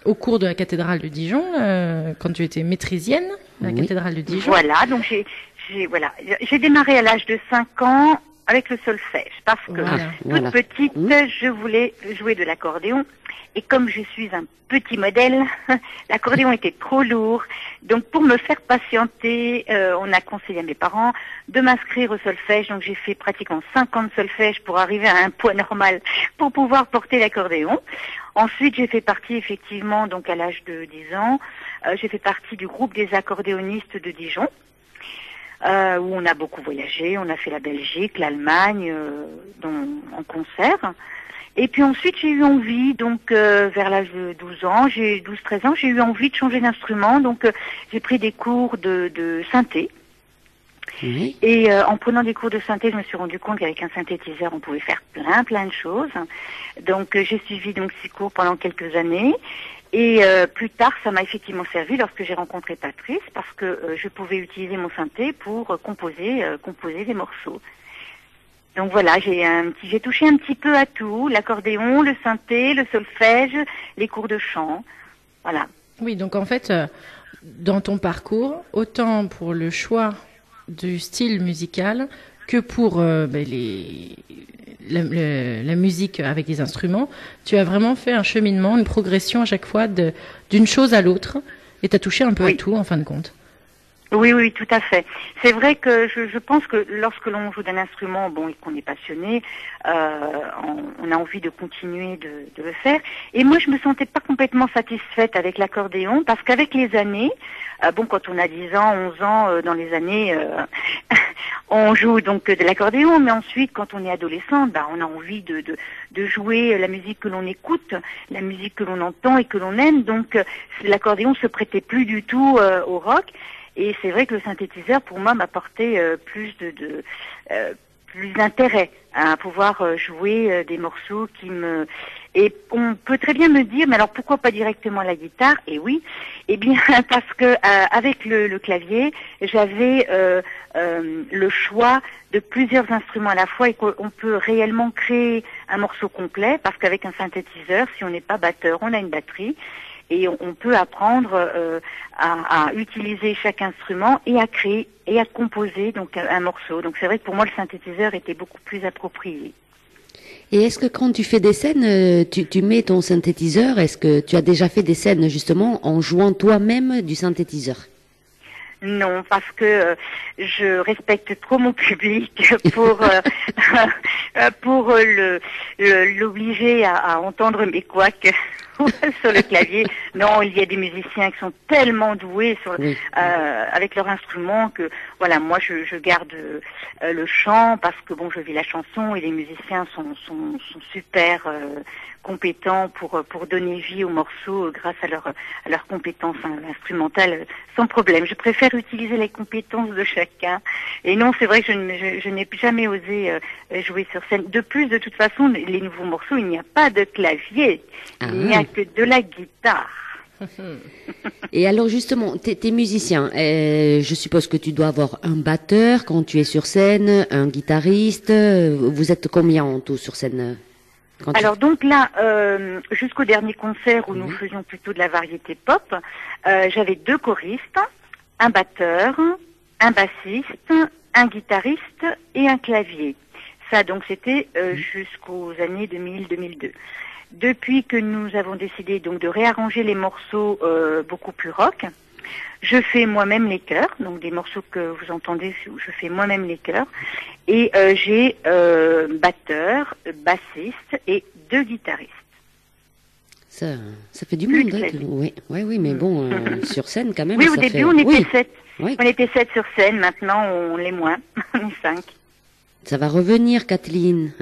au cours de la cathédrale de Dijon, quand tu étais maîtrisienne à la Oui. cathédrale de Dijon. Voilà, donc j'ai démarré à l'âge de 5 ans avec le solfège parce que Voilà. Voilà. toute petite, je voulais jouer de l'accordéon et comme je suis un petit modèle, l'accordéon était trop lourd. Donc pour me faire patienter, on a conseillé à mes parents de m'inscrire au solfège. Donc j'ai fait pratiquement 5 ans de solfège pour arriver à un poids normal pour pouvoir porter l'accordéon. Ensuite, j'ai fait partie effectivement, donc à l'âge de 10 ans, j'ai fait partie du groupe des accordéonistes de Dijon. Où on a beaucoup voyagé, on a fait la Belgique, l'Allemagne, en concert. Et puis ensuite, j'ai eu envie, donc vers l'âge de 12-13 ans, j'ai eu envie de changer d'instrument. Donc j'ai pris des cours de synthé. Oui. Et en prenant des cours de synthé, je me suis rendu compte qu'avec un synthétiseur, on pouvait faire plein de choses. Donc j'ai suivi donc ces cours pendant quelques années. Et plus tard, ça m'a effectivement servi lorsque j'ai rencontré Patrice, parce que je pouvais utiliser mon synthé pour composer des morceaux. Donc voilà, j'ai touché un petit peu à tout, l'accordéon, le synthé, le solfège, les cours de chant. Voilà. Oui, donc en fait, dans ton parcours, autant pour le choix du style musical que pour la musique avec des instruments, tu as vraiment fait un cheminement, une progression à chaque fois d'une chose à l'autre, et tu as touché un peu à Oui. tout en fin de compte. Oui, tout à fait. C'est vrai que je pense que lorsque l'on joue d'un instrument, bon, et qu'on est passionné, on a envie de continuer de le faire. Et moi, je me sentais pas complètement satisfaite avec l'accordéon, parce qu'avec les années, quand on a 10 ans, 11 ans, dans les années, on joue donc de l'accordéon, mais ensuite, quand on est adolescent, on a envie de jouer la musique que l'on écoute, la musique que l'on entend et que l'on aime. Donc, l'accordéon se prêtait plus du tout au rock. Et c'est vrai que le synthétiseur, pour moi, m'apportait plus d'intérêt à pouvoir jouer des morceaux Et on peut très bien me dire, mais alors pourquoi pas directement la guitare? Et oui, eh bien parce que avec le clavier, j'avais le choix de plusieurs instruments à la fois et qu'on peut réellement créer un morceau complet, parce qu'avec un synthétiseur, si on n'est pas batteur, on a une batterie. Et on peut apprendre à utiliser chaque instrument et à créer et à composer donc un morceau. Donc c'est vrai que pour moi le synthétiseur était beaucoup plus approprié. Et est-ce que quand tu fais des scènes, tu mets ton synthétiseur? Est-ce que tu as déjà fait des scènes justement en jouant toi-même du synthétiseur? Non, parce que je respecte trop mon public pour l'obliger à entendre mes couacs sur le clavier. Non, il y a des musiciens qui sont tellement doués avec leur instrument que voilà, moi je garde le chant parce que bon, je vis la chanson et les musiciens sont super compétents pour donner vie au morceau grâce à leur compétences instrumentales sans problème. Je préfère utiliser les compétences de chacun. Et non, c'est vrai que je n'ai jamais osé jouer sur scène. De plus, de toute façon, les nouveaux morceaux, il n'y a pas de clavier. Il n'y a que de la guitare. Et alors justement, t'es musicien. Je suppose que tu dois avoir un batteur quand tu es sur scène, un guitariste. Vous êtes combien en tout sur scène? Alors donc là, jusqu'au dernier concert où nous faisions plutôt de la variété pop, j'avais 2 choristes, un batteur, un bassiste, un guitariste et un clavier. Ça donc c'était jusqu'aux années 2000-2002. Depuis que nous avons décidé donc de réarranger les morceaux beaucoup plus rock, je fais moi-même les chœurs, donc des morceaux que vous entendez, je fais moi-même les chœurs, et j'ai batteur, bassiste et 2 guitaristes. Ça fait du Plus monde. de Hein, clavier. oui, mais bon, sur scène quand même. Oui, au ça début fait... on était 7. Oui. On était 7 sur scène, maintenant on l'est moins, on est 5. Ça va revenir, Kathleen.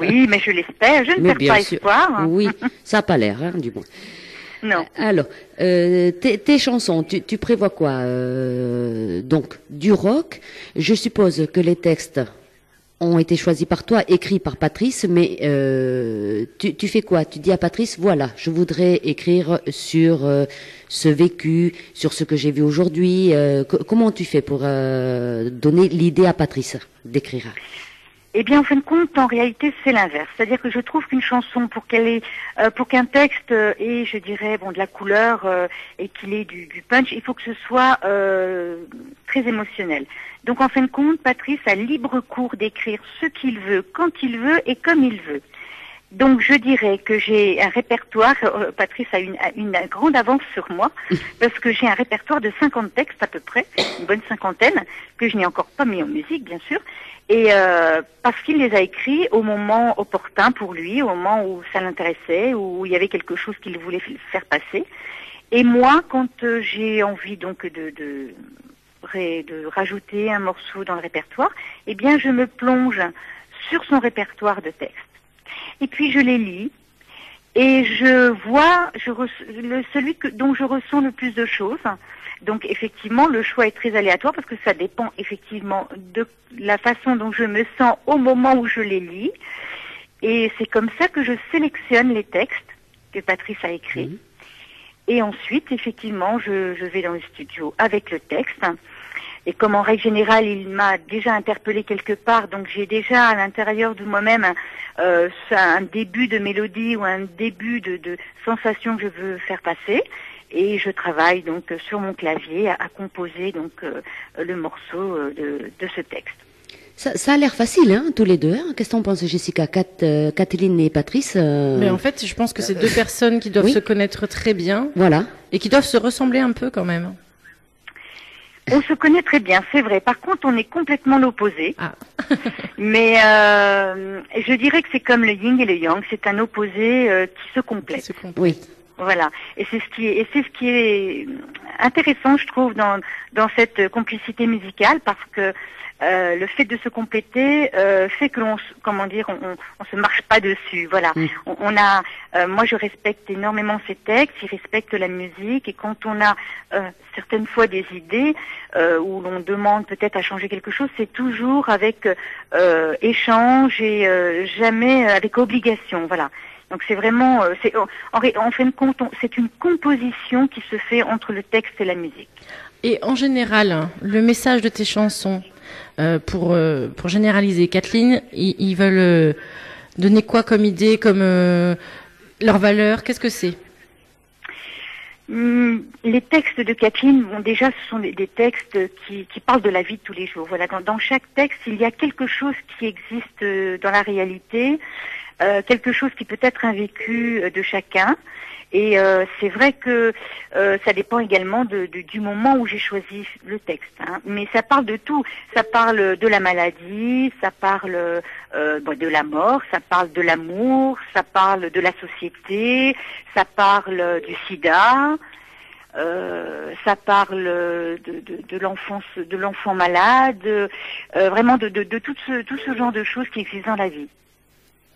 Oui, mais je l'espère. Je ne Mais perds bien pas sûr. espoir. Oui, ça n'a pas l'air, hein, du moins. Non. Alors, tes chansons, tu prévois quoi? Donc, du rock. Je suppose que les textes ont été choisis par toi, écrits par Patrice, mais tu fais quoi? Tu dis à Patrice, voilà, je voudrais écrire sur ce vécu, sur ce que j'ai vu aujourd'hui. Comment tu fais pour donner l'idée à Patrice d'écrire? Eh bien, en fin de compte, en réalité, c'est l'inverse. C'est-à-dire que je trouve qu'une chanson, pour qu'un texte ait, je dirais, bon, de la couleur et qu'il ait du punch, il faut que ce soit très émotionnel. Donc, en fin de compte, Patrice a libre cours d'écrire ce qu'il veut, quand il veut et comme il veut. Donc, je dirais que j'ai un répertoire. Patrice a une grande avance sur moi parce que j'ai un répertoire de 50 textes à peu près, une bonne cinquantaine, que je n'ai encore pas mis en musique, bien sûr. Et parce qu'il les a écrits au moment opportun pour lui, au moment où ça l'intéressait, où il y avait quelque chose qu'il voulait faire passer. Et moi, quand j'ai envie donc de rajouter un morceau dans le répertoire, eh bien je me plonge sur son répertoire de textes. Et puis je les lis et je vois celui dont je ressens le plus de choses. Donc effectivement, le choix est très aléatoire parce que ça dépend effectivement de la façon dont je me sens au moment où je les lis. Et c'est comme ça que je sélectionne les textes que Patrice a écrits. Mmh. Et ensuite, effectivement, je vais dans le studio avec le texte. Et comme en règle générale, il m'a déjà interpellé quelque part, donc j'ai déjà à l'intérieur de moi-même un début de mélodie ou un début de sensation que je veux faire passer. Et je travaille donc sur mon clavier à composer donc le morceau de ce texte. Ça a l'air facile, hein, tous les deux. Hein. Qu'est-ce que t'en penses, Jessica? Kathleen et Patrice Mais en fait, je pense que c'est deux personnes qui doivent oui. se connaître très bien Voilà. et qui doivent se ressembler un peu quand même. On se connaît très bien, c'est vrai. Par contre, on est complètement l'opposé. Ah. Mais je dirais que c'est comme le yin et le yang, c'est un opposé qui se complète. Se complètent. Oui. Voilà. Et c'est ce qui est intéressant, je trouve, dans cette complicité musicale, parce que le fait de se compléter fait que on se marche pas dessus. Voilà. Moi, je respecte énormément ces textes, je respecte la musique, et quand on a certaines fois des idées où l'on demande peut-être à changer quelque chose, c'est toujours avec échange et jamais avec obligation. Voilà. Donc c'est vraiment, en fin de compte, c'est une composition qui se fait entre le texte et la musique. Et en général, le message de tes chansons, pour généraliser, Kathleen, ils veulent donner quoi comme idée, comme leur valeur? Qu'est-ce que c'est? Les textes de Kathleen, déjà, ce sont des textes qui parlent de la vie de tous les jours. Voilà, dans chaque texte, il y a quelque chose qui existe dans la réalité. Quelque chose qui peut être un vécu de chacun. Et c'est vrai que ça dépend également du moment où j'ai choisi le texte. Hein. Mais ça parle de tout. Ça parle de la maladie, ça parle de la mort, ça parle de l'amour, ça parle de la société, ça parle du sida. Ça parle de l'enfant malade, vraiment de tout ce genre de choses qui existent dans la vie.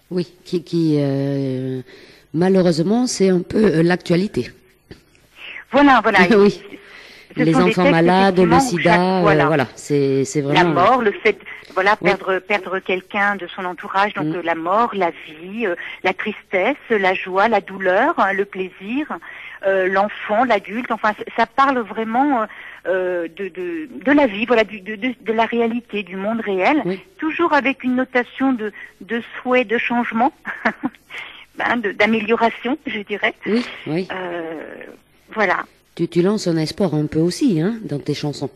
Oui, qui malheureusement, c'est un peu l'actualité. Voilà. Oui. Les enfants malades, le sida, voilà. C'est vraiment... La mort, le fait, perdre quelqu'un de son entourage, donc la mort, la vie, la tristesse, la joie, la douleur, hein, le plaisir, l'enfant, l'adulte, enfin, ça parle vraiment de la vie, voilà, de la réalité, du monde réel, toujours avec une notation de souhait, de changement, d'amélioration, je dirais. Oui. Voilà. Tu lances un espoir un peu aussi, hein, dans tes chansons.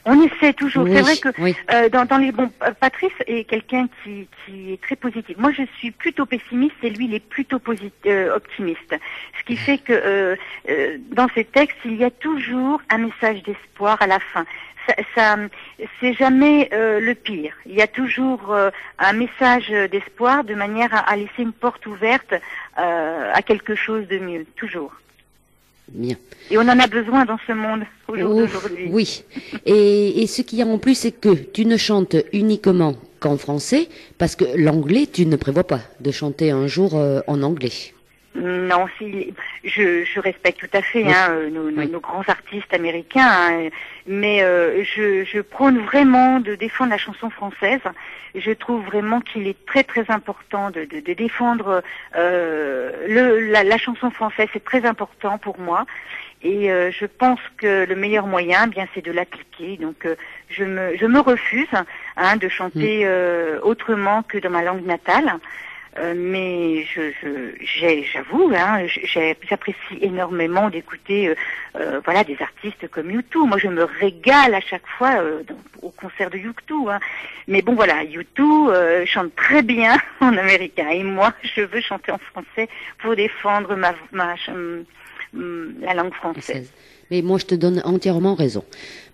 On essaie toujours. Oui, c'est vrai que oui. dans les Patrice est quelqu'un qui est très positif. Moi, je suis plutôt pessimiste et lui, il est plutôt optimiste. Ce qui fait que dans ses textes, il y a toujours un message d'espoir à la fin. Ça c'est jamais le pire. Il y a toujours un message d'espoir de manière à laisser une porte ouverte à quelque chose de mieux, toujours. Bien. Et on en a besoin dans ce monde aujourd'hui. Oui. Et ce qu'il y a en plus, c'est que tu ne chantes uniquement qu'en français, parce que l'anglais, tu ne prévois pas de chanter un jour en anglais. Non, je respecte tout à fait nos grands artistes américains, hein, mais je prône vraiment de défendre la chanson française. Je trouve vraiment qu'il est très très important de défendre la chanson française. C'est très important pour moi. Et je pense que le meilleur moyen, bien, c'est de l'appliquer. Donc, je me refuse de chanter autrement que dans ma langue natale. Mais j'avoue, j'apprécie énormément d'écouter, des artistes comme U2. Moi, je me régale à chaque fois au concert de U2. Hein. Mais bon, voilà, U2 chante très bien en américain. Et moi, je veux chanter en français pour défendre la langue française. Mais moi, je te donne entièrement raison.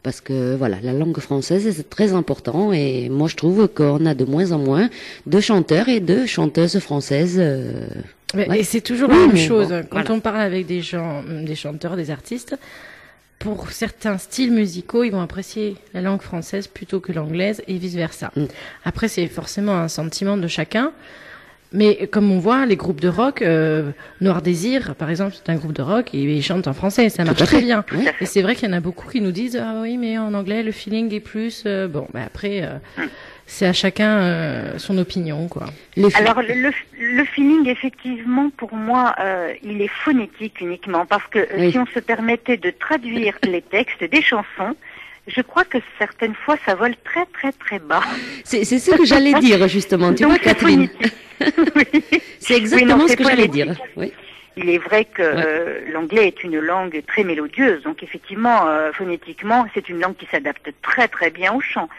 Parce que, voilà, la langue française, c'est très important. Et moi, je trouve qu'on a de moins en moins de chanteurs et de chanteuses françaises. Et c'est toujours la même chose. Quand on parle avec des gens, des chanteurs, des artistes, pour certains styles musicaux, ils vont apprécier la langue française plutôt que l'anglaise et vice-versa. Après, c'est forcément un sentiment de chacun. Mais comme on voit, les groupes de rock, Noir Désir, par exemple, c'est un groupe de rock et ils chantent en français, ça marche très bien. Oui. Et c'est vrai qu'il y en a beaucoup qui nous disent ah oui, mais en anglais le feeling est plus. Après, c'est à chacun son opinion, quoi. Alors le feeling, effectivement, pour moi, il est phonétique uniquement, parce que si on se permettait de traduire les textes des chansons, je crois que certaines fois, ça vole très, très, très bas. C'est ce que j'allais dire, justement. Tu vois, Catherine. C'est exactement ce que j'allais dire. Oui. Il est vrai que l'anglais est une langue très mélodieuse. Donc, effectivement, phonétiquement, c'est une langue qui s'adapte très, très bien au chant.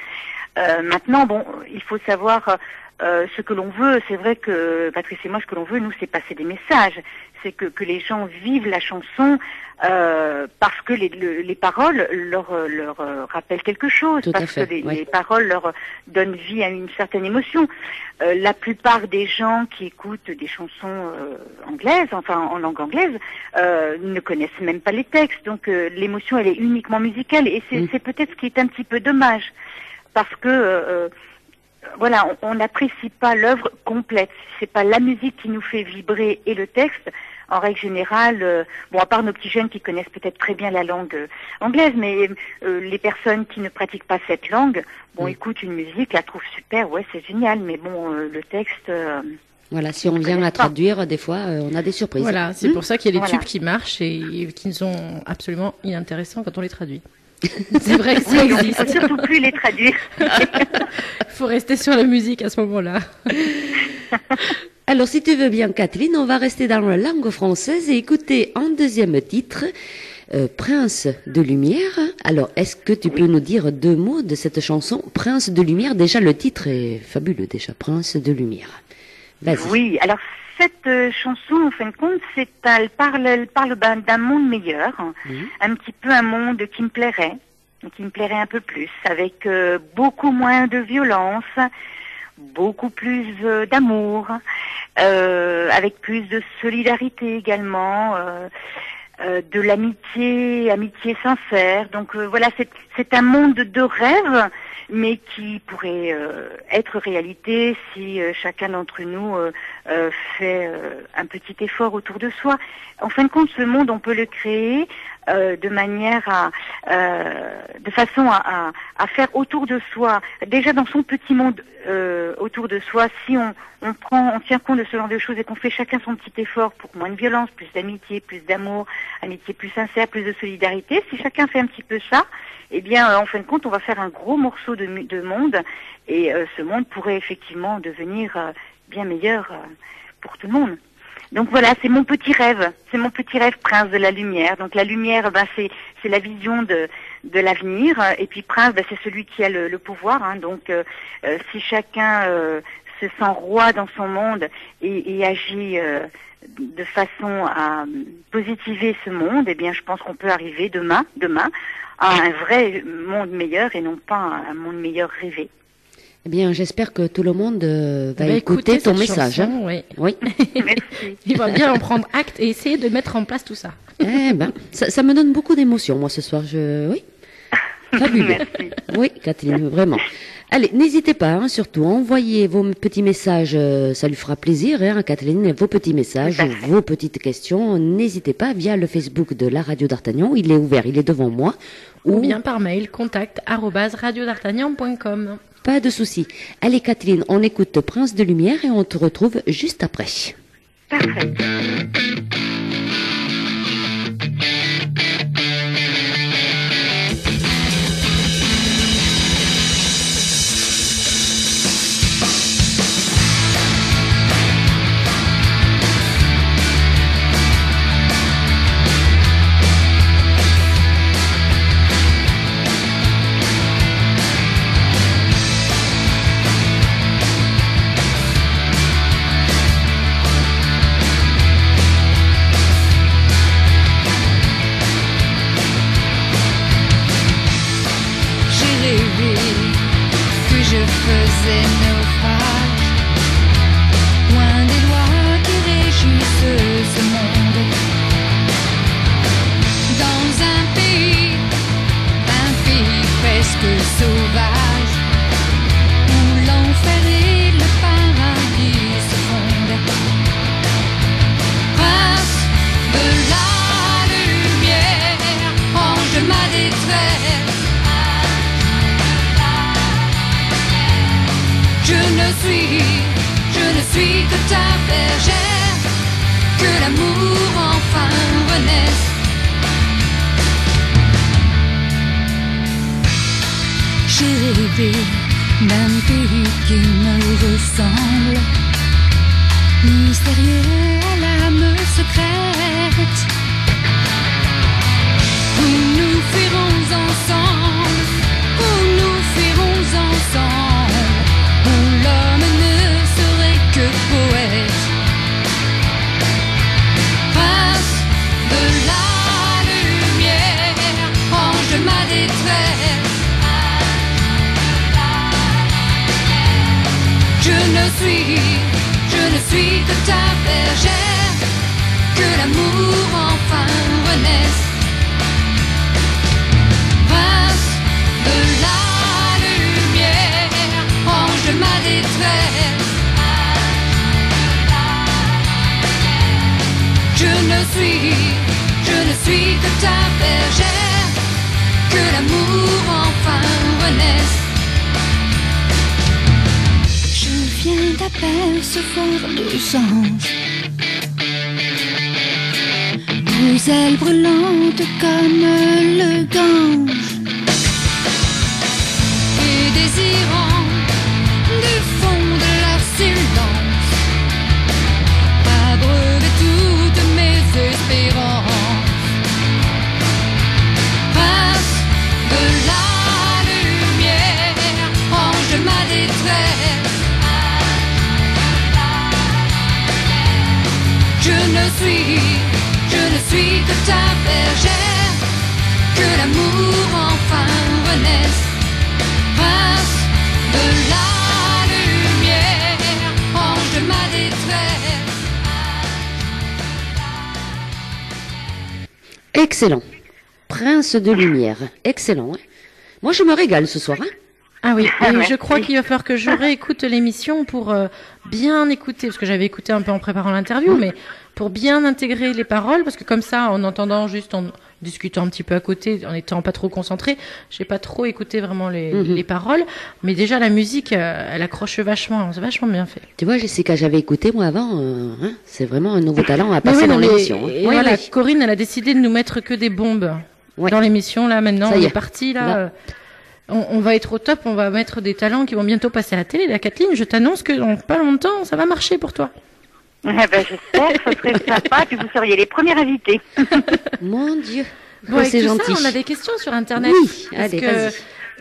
Maintenant, bon, il faut savoir ce que l'on veut. C'est vrai que, Patrice et moi, ce que l'on veut, nous, c'est passer des messages. C'est que les gens vivent la chanson parce que les paroles leur rappellent quelque chose, parce que les paroles leur donnent vie à une certaine émotion. La plupart des gens qui écoutent des chansons anglaises, enfin en langue anglaise, ne connaissent même pas les textes. Donc l'émotion, elle est uniquement musicale, et c'est peut-être ce qui est un petit peu dommage, parce que on n'apprécie pas l'œuvre complète. C'est pas la musique qui nous fait vibrer et le texte. En règle générale, à part nos petits jeunes qui connaissent peut-être très bien la langue anglaise, mais les personnes qui ne pratiquent pas cette langue, écoutent une musique, la trouvent super, c'est génial, mais le texte... Voilà, si on vient la traduire, des fois, on a des surprises. Voilà, c'est pour ça qu'il y a des tubes qui marchent et qui sont absolument inintéressants quand on les traduit. C'est vrai que ça existe. Il ne faut surtout plus les traduire. Il faut rester sur la musique à ce moment-là. Alors, si tu veux bien, Catherine, on va rester dans la langue française et écouter en deuxième titre Prince de Lumière. Alors, est-ce que tu peux nous dire 2 mots de cette chanson, Prince de Lumière? Déjà, le titre est fabuleux, déjà, Prince de Lumière. Vas-y. Oui, alors cette chanson, en fin de compte, elle parle d'un monde meilleur, un petit peu un monde qui me plairait un peu plus, avec beaucoup moins de violence, beaucoup plus d'amour, avec plus de solidarité également, de amitié sincère. Donc voilà, c'est un monde de rêve, mais qui pourrait être réalité si chacun d'entre nous fait un petit effort autour de soi. En fin de compte, ce monde, on peut le créer de façon à faire autour de soi, déjà dans son petit monde autour de soi, si on tient compte de ce genre de choses et qu'on fait chacun son petit effort pour moins de violence, plus d'amitié, plus d'amour, amitié plus sincère, plus de solidarité, si chacun fait un petit peu ça, eh bien, en fin de compte, on va faire un gros morceau de monde, et ce monde pourrait effectivement devenir bien meilleur pour tout le monde. Donc voilà, c'est mon petit rêve, Prince de la Lumière. Donc la lumière, c'est la vision de l'avenir, et puis Prince, c'est celui qui a le pouvoir. Hein. Donc si chacun se sent roi dans son monde et agit de façon à positiver ce monde, eh bien je pense qu'on peut arriver demain à un vrai monde meilleur et non pas un monde meilleur rêvé. Eh bien, j'espère que tout le monde va écouter ton message. Chanson, oui. Merci. Il va bien en prendre acte et essayer de mettre en place tout ça. Eh ben, ça me donne beaucoup d'émotion, moi, ce soir. Oui. Fabuleux. Merci. Oui, Catherine, vraiment. Allez, n'hésitez pas, hein, surtout, envoyez vos petits messages, ça lui fera plaisir, hein, Kathleen, vos petits messages, Tout à fait. vos petites questions, n'hésitez pas via le Facebook de la radio d'Artagnan, il est ouvert, il est devant moi, Ou bien par mail, contact@radiodartagnan.com. Pas de souci. Allez, Kathleen, on écoute Prince de Lumière et on te retrouve juste après. Parfait. J'ai rêvé que je faisais naufrage, loin des lois qui régissent ce monde. Dans un pays presque sauvage, où l'enfer et le paradis se fondent. Prince de la lumière, ange de ma détresse, je ne suis que ta bergère, que l'amour enfin renaisse. J'ai rêvé d'un pays qui me ressemble, mystérieux à l'âme secrète, où nous fuirons ensemble, où nous fuirons ensemble, où l'homme ne serait que poète. Prince de la lumière, ange de ma détresse, je ne suis que ta bergère, que l'amour enfin renaisse. Prince de la lumière, ange de ma détresse, je ne suis que ta bergère, que l'amour enfin renaisse. Je viens d'apercevoir deux anges, aux ailes brûlantes comme le gange, et désirant du fond de leur silence abreuver toutes mes espérances. Prince de la lumière, ange de ma détresse, je ne suis que ta bergère, que l'amour enfin renaisse. Prince de la lumière, ange de ma détresse. Excellent. Prince de Lumière. Excellent. Hein. Moi, je me régale ce soir. Hein. Ah oui, et Merci. je crois qu'il va falloir que je réécoute l'émission pour bien écouter, parce que j'avais écouté un peu en préparant l'interview, mais pour bien intégrer les paroles, parce que comme ça, en entendant juste, en discutant un petit peu à côté, en étant pas trop concentré, j'ai pas trop écouté vraiment les paroles, mais déjà la musique, elle accroche vachement, c'est vachement bien fait. Tu vois, Jessica, j'avais écouté moi avant. Hein, c'est vraiment un nouveau talent à Mais passer oui, dans non, mais- l'émission. Hein. et Oui, voilà, oui. Corinne, elle a décidé de nous mettre que des bombes Ouais. dans l'émission, là, maintenant, Ça on y est est. parti, là. Là. On va être au top, on va mettre des talents qui vont bientôt passer à la télé. La Kathleen, je t'annonce que dans pas longtemps, ça va marcher pour toi. Eh ben, j'espère que ce serait sympa, puis vous seriez les premiers invités. Mon Dieu. Bon, Oh, avec c'est tout gentil. ça, on a des questions sur Internet. Oui, parce allez, que vas-y.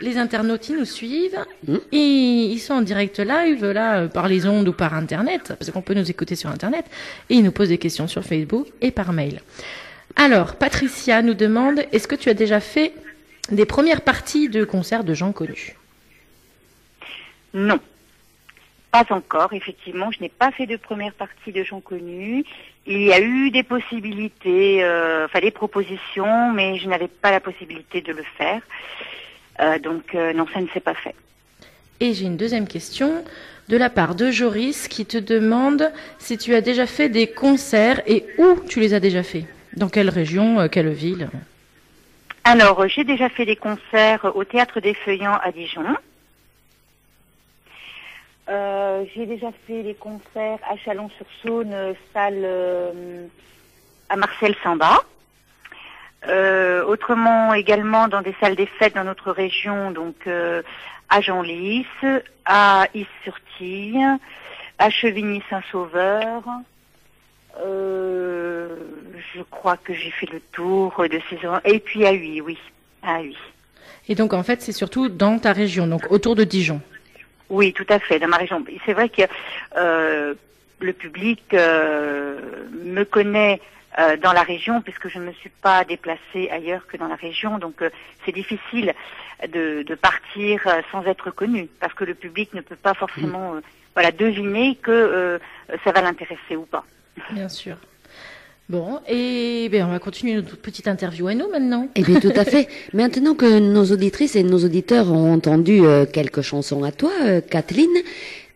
les internautes, ils nous suivent. Mm. Et ils sont en direct live, là, par les ondes ou par Internet, parce qu'on peut nous écouter sur Internet. Et ils nous posent des questions sur Facebook et par mail. Alors, Patricia nous demande, est-ce que tu as déjà fait des premières parties de concerts de gens connus? Non, pas encore. Effectivement, je n'ai pas fait de première partie de gens connus. Il y a eu des possibilités, enfin des propositions, mais je n'avais pas la possibilité de le faire. Donc non, ça ne s'est pas fait. Et j'ai une deuxième question de la part de Joris qui te demande si tu as déjà fait des concerts et où tu les as déjà fait. Dans quelle région, quelle ville? Alors, j'ai déjà fait des concerts au Théâtre des Feuillants à Dijon. J'ai déjà fait des concerts à Chalon-sur-Saône, salle à Marcel-Samba. Autrement, également dans des salles des fêtes dans notre région, donc à Genlis, à Is-sur-Tille, à Chevigny-Saint-Sauveur. Je crois que j'ai fait le tour de ces endroits. Et puis à Huy, oui, à Huy. Et donc en fait, c'est surtout dans ta région, donc autour de Dijon. Oui, tout à fait, dans ma région. C'est vrai que le public me connaît dans la région, puisque je ne me suis pas déplacée ailleurs que dans la région. Donc c'est difficile de partir sans être connu, parce que le public ne peut pas forcément deviner que ça va l'intéresser ou pas. Bien sûr. Bon, et bien on va continuer notre petite interview à nous maintenant. Eh bien, tout à fait. Maintenant que nos auditrices et nos auditeurs ont entendu quelques chansons à toi, Kathleen,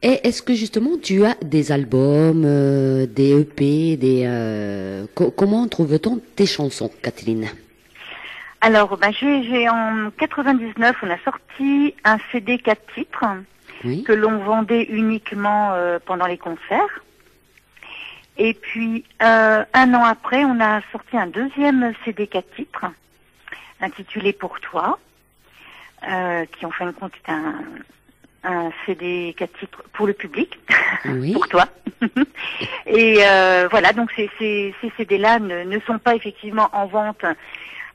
est-ce que justement tu as des albums, des EP, comment trouve-t-on tes chansons, Kathleen? Alors, j'ai en 99, on a sorti un CD 4 titres que l'on vendait uniquement pendant les concerts. Et puis, un an après, on a sorti un deuxième CD 4 titres, intitulé Pour toi, qui en fin de compte est un CD 4 titres pour le public, pour toi. Et voilà, donc ces CD-là ne sont pas effectivement en vente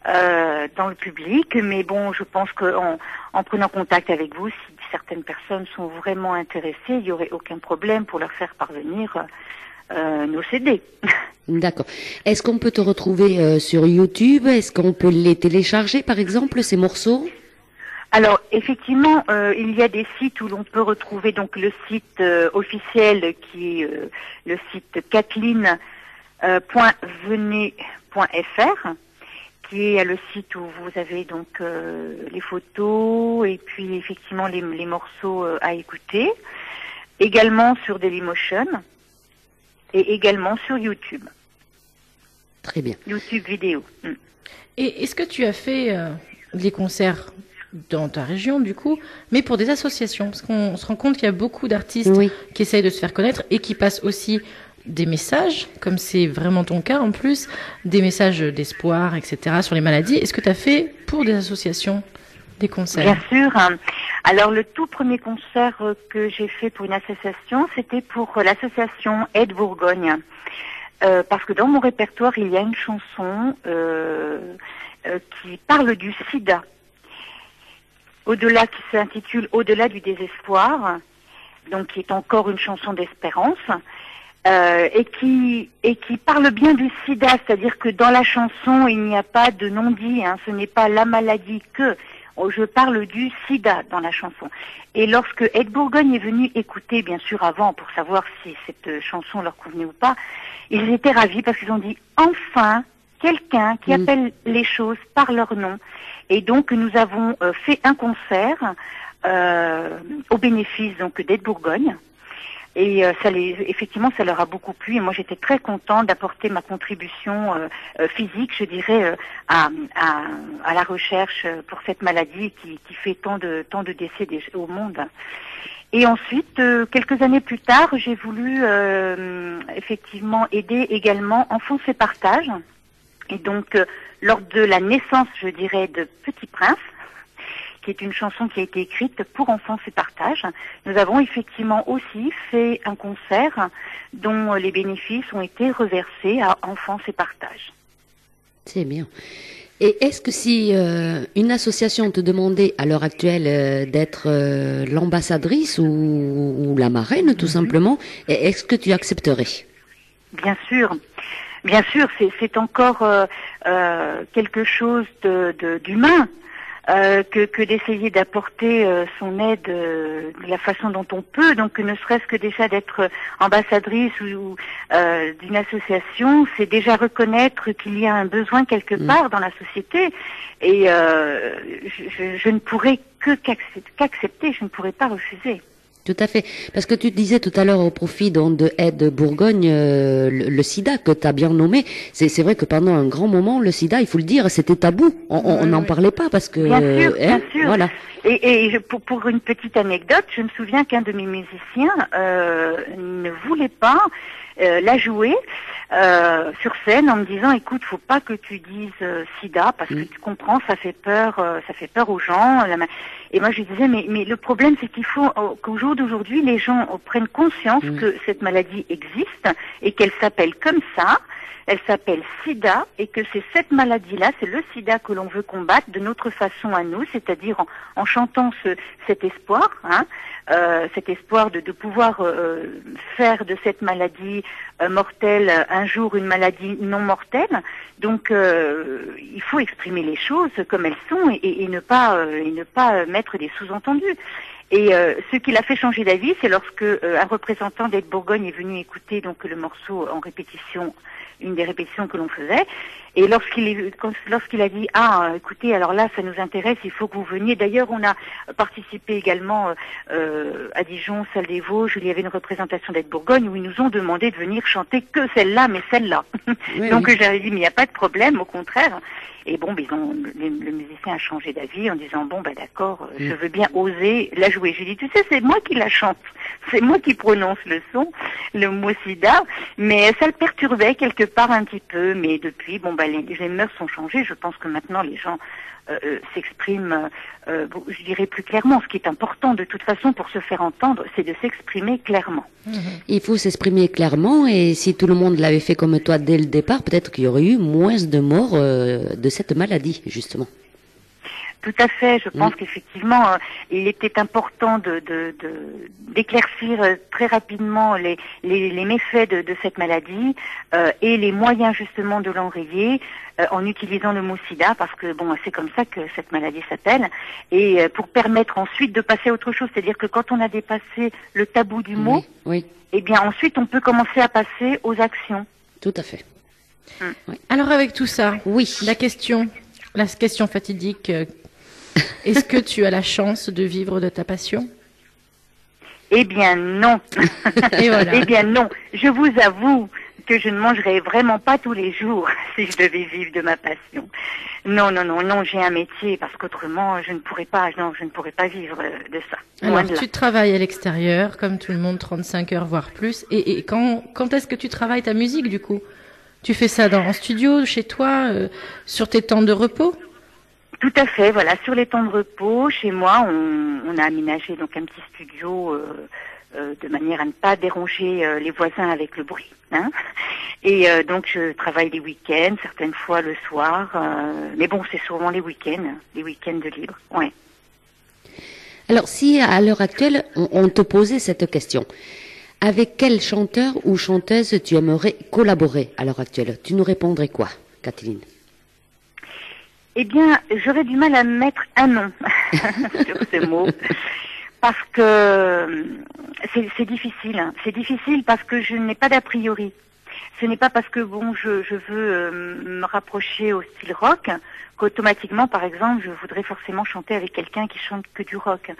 dans le public, mais bon, je pense qu'en prenant contact avec vous, si certaines personnes sont vraiment intéressées, il n'y aurait aucun problème pour leur faire parvenir nos CD. D'accord. Est-ce qu'on peut te retrouver sur YouTube? Est-ce qu'on peut les télécharger, par exemple, ces morceaux? Alors, effectivement, il y a des sites où l'on peut retrouver donc le site officiel qui est le site kathleen.venez.fr, qui est le site où vous avez donc les photos et puis effectivement les morceaux à écouter. Également sur Dailymotion. Et également sur YouTube. Très bien. YouTube vidéo. Et est-ce que tu as fait des concerts dans ta région, du coup, mais pour des associations? Parce qu'on se rend compte qu'il y a beaucoup d'artistes qui essayent de se faire connaître et qui passent aussi des messages, comme c'est vraiment ton cas en plus, des messages d'espoir, etc., sur les maladies. Est-ce que tu as fait pour des associations des concerts? Bien sûr. Alors, le tout premier concert que j'ai fait pour une association, c'était pour l'association Aide Bourgogne. Parce que dans mon répertoire, il y a une chanson qui parle du sida. Qui s'intitule Au-delà du désespoir, donc qui est encore une chanson d'espérance, et qui parle bien du sida, c'est-à-dire que dans la chanson, il n'y a pas de non-dit, ce n'est pas la maladie que... Je parle du sida dans la chanson. Et lorsque Aide Bourgogne est venu écouter, bien sûr avant, pour savoir si cette chanson leur convenait ou pas, ils étaient ravis parce qu'ils ont dit enfin quelqu'un qui appelle les choses par leur nom. Et donc nous avons fait un concert au bénéfice donc d'Aide Bourgogne. Et effectivement, ça leur a beaucoup plu. Et moi, j'étais très contente d'apporter ma contribution physique, je dirais, à la recherche pour cette maladie qui fait tant de décès au monde. Et ensuite, quelques années plus tard, j'ai voulu effectivement aider également Enfance et Partage. Et donc, lors de la naissance, je dirais, de Petit Prince, qui est une chanson qui a été écrite pour Enfance et Partage. Nous avons effectivement aussi fait un concert dont les bénéfices ont été reversés à Enfance et Partage. C'est bien. Et est-ce que si une association te demandait à l'heure actuelle d'être l'ambassadrice ou la marraine, tout simplement, est-ce que tu accepterais? Bien sûr. Bien sûr, c'est encore quelque chose d'humain. que d'essayer d'apporter son aide de la façon dont on peut. Donc ne serait-ce que déjà d'être ambassadrice ou d'une association, c'est déjà reconnaître qu'il y a un besoin quelque part dans la société. Et je ne pourrais qu'accepter, je ne pourrais pas refuser. Tout à fait. Parce que tu disais tout à l'heure au profit de Aide Bourgogne, le sida que tu as bien nommé, c'est vrai que pendant un grand moment, le sida, il faut le dire, c'était tabou. On n'en parlait pas parce que... Bien sûr. Voilà. Et pour une petite anecdote, je me souviens qu'un de mes musiciens ne voulait pas la jouer sur scène en me disant écoute, faut pas que tu dises sida parce que tu comprends, ça fait peur aux gens. Et moi je lui disais mais le problème c'est qu'il faut qu'au jour d'aujourd'hui les gens prennent conscience que cette maladie existe et qu'elle s'appelle comme ça. Elle s'appelle sida et que c'est cette maladie-là, c'est le sida que l'on veut combattre de notre façon à nous, c'est-à-dire en chantant cet espoir, cet espoir de pouvoir faire de cette maladie mortelle un jour une maladie non mortelle. Donc il faut exprimer les choses comme elles sont et ne pas mettre des sous-entendus. Et ce qui l'a fait changer d'avis, c'est lorsque un représentant d'Aide Bourgogne est venu écouter donc le morceau en répétition, une des répétitions que l'on faisait, et lorsqu'il a dit écoutez, alors là ça nous intéresse, il faut que vous veniez. D'ailleurs on a participé également à Dijon, salle des Vosges, il y avait une représentation d'Aide Bourgogne où ils nous ont demandé de venir chanter que celle-là, mais celle-là. Oui, donc j'avais dit mais il n'y a pas de problème, au contraire. Et bon, le musicien a changé d'avis en disant d'accord, je veux bien oser la jouer. J'ai dit tu sais, c'est moi qui la chante, c'est moi qui prononce le son, le mot sida, mais ça le perturbait quelque part un petit peu. Mais depuis, les mœurs sont changées. Je pense que maintenant les gens s'expriment, je dirais plus clairement. Ce qui est important de toute façon pour se faire entendre, c'est de s'exprimer clairement. Il faut s'exprimer clairement et si tout le monde l'avait fait comme toi dès le départ, peut-être qu'il y aurait eu moins de morts de cette maladie, justement. Tout à fait. Je pense qu'effectivement, il était important d'éclaircir très rapidement les méfaits de cette maladie et les moyens justement de l'enrayer en utilisant le mot sida, parce que c'est comme ça que cette maladie s'appelle, et pour permettre ensuite de passer à autre chose. C'est-à-dire que quand on a dépassé le tabou du mot, eh bien ensuite on peut commencer à passer aux actions. Tout à fait. Oui. Alors avec tout ça, la question fatidique, est-ce que tu as la chance de vivre de ta passion? Eh bien non. Et voilà. Eh bien non. Je vous avoue que je ne mangerai vraiment pas tous les jours si je devais vivre de ma passion. Non, j'ai un métier parce qu'autrement je ne pourrais pas vivre de ça. Alors tu travailles à l'extérieur, comme tout le monde, 35 heures voire plus. Et quand est-ce que tu travailles ta musique du coup? Tu fais ça en studio, chez toi, sur tes temps de repos? Tout à fait, voilà, sur les temps de repos, chez moi, on a aménagé donc un petit studio de manière à ne pas déranger les voisins avec le bruit. Et donc je travaille les week-ends, certaines fois le soir, mais c'est souvent les week-ends de libre. Ouais. Alors si à l'heure actuelle, on te posait cette question, avec quel chanteur ou chanteuse tu aimerais collaborer à l'heure actuelle? Tu nous répondrais quoi, Kathleen? Eh bien, j'aurais du mal à mettre un nom sur ce mot, parce que c'est difficile. C'est difficile parce que je n'ai pas d'a priori. Ce n'est pas parce que je veux me rapprocher au style rock qu'automatiquement, par exemple, je voudrais forcément chanter avec quelqu'un qui chante que du rock.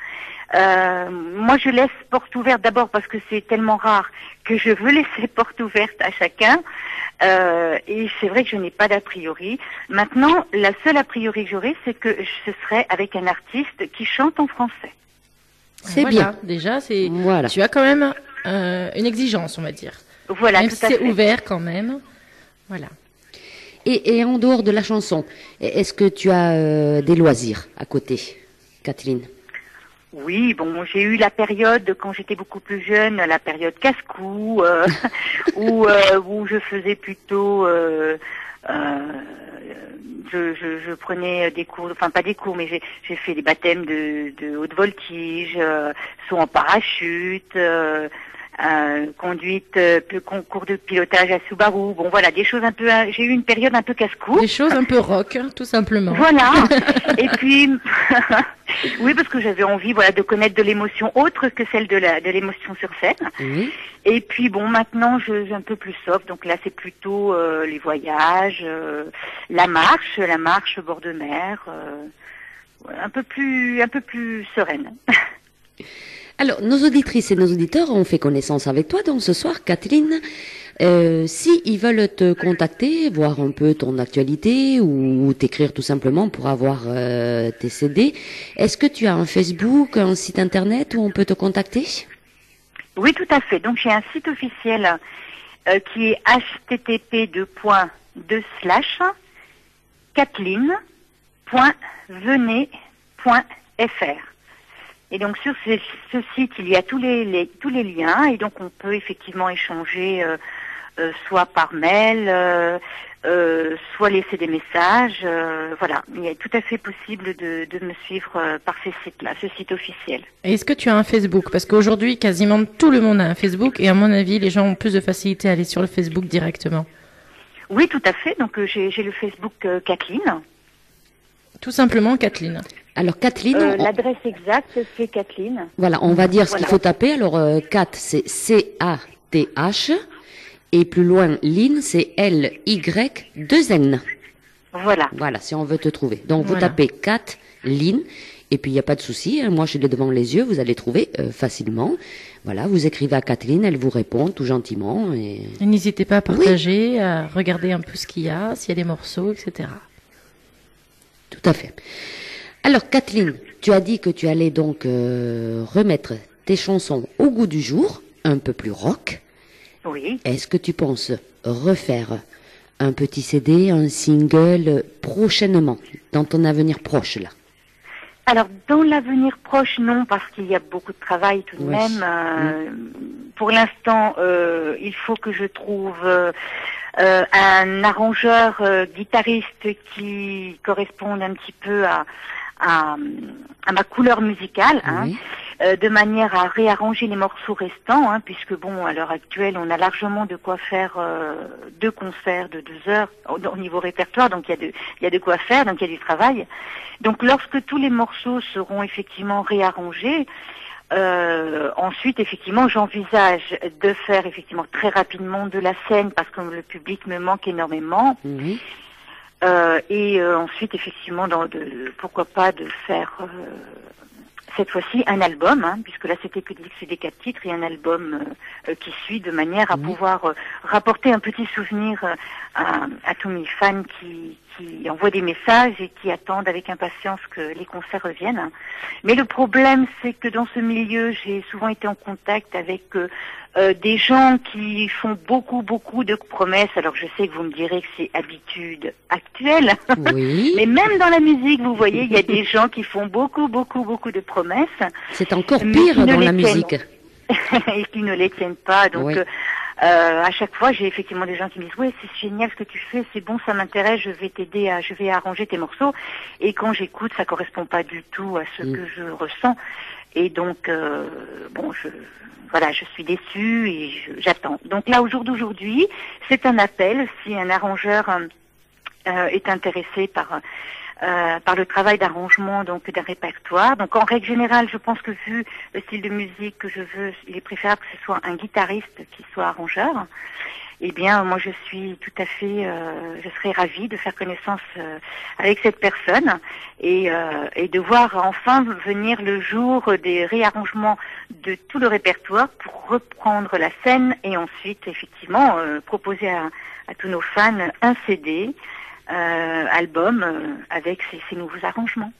Moi, je laisse porte ouverte d'abord parce que c'est tellement rare que je veux laisser porte ouverte à chacun. Et c'est vrai que je n'ai pas d'a priori. Maintenant, la seule a priori que j'aurais, c'est que ce serait avec un artiste qui chante en français. C'est bien. Déjà, tu as quand même une exigence, on va dire. Voilà, même tout si à fait. C'est ouvert quand même. Voilà. Et en dehors de la chanson, est-ce que tu as des loisirs à côté, Kathleen? Oui, j'ai eu la période, quand j'étais beaucoup plus jeune, la période casse-cou, où je faisais plutôt... je prenais des cours, enfin pas des cours, mais j'ai fait des baptêmes de haute voltige, saut en parachute, conduite, concours de pilotage à Subaru. Bon, voilà, des choses un peu. J'ai eu une période un peu casse-cou. Des choses un peu rock, hein, tout simplement. Voilà. Et puis, oui, parce que j'avais envie, voilà, de connaître de l'émotion autre que celle de l'émotion sur scène. Oui. Et puis bon, maintenant, je suis un peu plus soft. Donc là, c'est plutôt les voyages, la marche au bord de mer, un peu plus sereine. Alors, nos auditrices et nos auditeurs ont fait connaissance avec toi. Donc, ce soir, Kathleen, si ils veulent te contacter, voir un peu ton actualité ou t'écrire tout simplement pour avoir tes CD, est-ce que tu as un Facebook, un site internet où on peut te contacter? Oui, tout à fait. Donc, j'ai un site officiel qui est http://kathleen.venez.fr. Et donc sur ce site, il y a tous les liens, et donc on peut effectivement échanger soit par mail, soit laisser des messages. Voilà, il est tout à fait possible de me suivre par ces sites-là, ce site officiel. Et est-ce que tu as un Facebook? Parce qu'aujourd'hui, quasiment tout le monde a un Facebook, et à mon avis, les gens ont plus de facilité à aller sur le Facebook directement. Oui, tout à fait. Donc j'ai le Facebook Kathleen. Tout simplement Kathleen. Alors, Kathleen... L'adresse exacte, c'est Kathleen. Voilà, on va dire ce qu'il faut taper. Alors, Kat, c'est C-A-T-H. Et plus loin, Lynn, c'est L-Y-2-N. Voilà. Voilà, si on veut te trouver. Donc, vous Voilà. tapez Kathleen. Et puis, il n'y a pas de souci. Hein, moi, je l'ai devant les yeux. Vous allez trouver facilement. Voilà, vous écrivez à Kathleen. Elle vous répond tout gentiment. Et N'hésitez pas à partager, à regarder un peu ce qu'il y a, s'il y a des morceaux, etc. Tout à fait. Alors, Kathleen, tu as dit que tu allais donc remettre tes chansons au goût du jour, un peu plus rock. Oui. Est-ce que tu penses refaire un petit CD, un single prochainement, dans ton avenir proche, là? Alors, dans l'avenir proche, non, parce qu'il y a beaucoup de travail tout de Oui. même. Pour l'instant, il faut que je trouve un arrangeur, guitariste qui corresponde un petit peu à ma couleur musicale, hein, Oui. de manière à réarranger les morceaux restants, hein, puisque bon, à l'heure actuelle, on a largement de quoi faire 2 concerts de 2 heures au niveau répertoire, donc il y a de quoi faire, donc il y a du travail. Donc lorsque tous les morceaux seront effectivement réarrangés, ensuite, effectivement, j'envisage de faire effectivement très rapidement de la scène parce que le public me manque énormément. Oui. Et ensuite, effectivement, pourquoi pas de faire cette fois-ci un album, hein, puisque là c'était que des 4 titres et un album qui suit, de manière à pouvoir rapporter un petit souvenir à tous mes fans qui envoient des messages et qui attendent avec impatience que les concerts reviennent. Mais le problème, c'est que dans ce milieu, j'ai souvent été en contact avec des gens qui font beaucoup de promesses. Alors je sais que vous me direz que c'est habitude actuelle, Oui. mais même dans la musique, vous voyez, il y a des gens qui font beaucoup de promesses. C'est encore Mais pire qui ne dans les la tiennent. musique. Et qui ne les tiennent pas. Donc, Oui. à chaque fois, j'ai effectivement des gens qui me disent, ouais, c'est génial ce que tu fais, c'est bon, ça m'intéresse, je vais arranger tes morceaux. Et quand j'écoute, ça correspond pas du tout à ce que je ressens. Et donc, bon, je suis déçue et j'attends. Donc là, au jour d'aujourd'hui, c'est un appel. Si un arrangeur est intéressé par le travail d'arrangement donc d'un répertoire. Donc en règle générale, je pense que vu le style de musique que je veux, il est préférable que ce soit un guitariste qui soit arrangeur. Eh bien, moi je suis tout à fait, je serais ravie de faire connaissance avec cette personne et de voir enfin venir le jour des réarrangements de tout le répertoire pour reprendre la scène et ensuite effectivement proposer à tous nos fans un CD. Album avec ces nouveaux arrangements.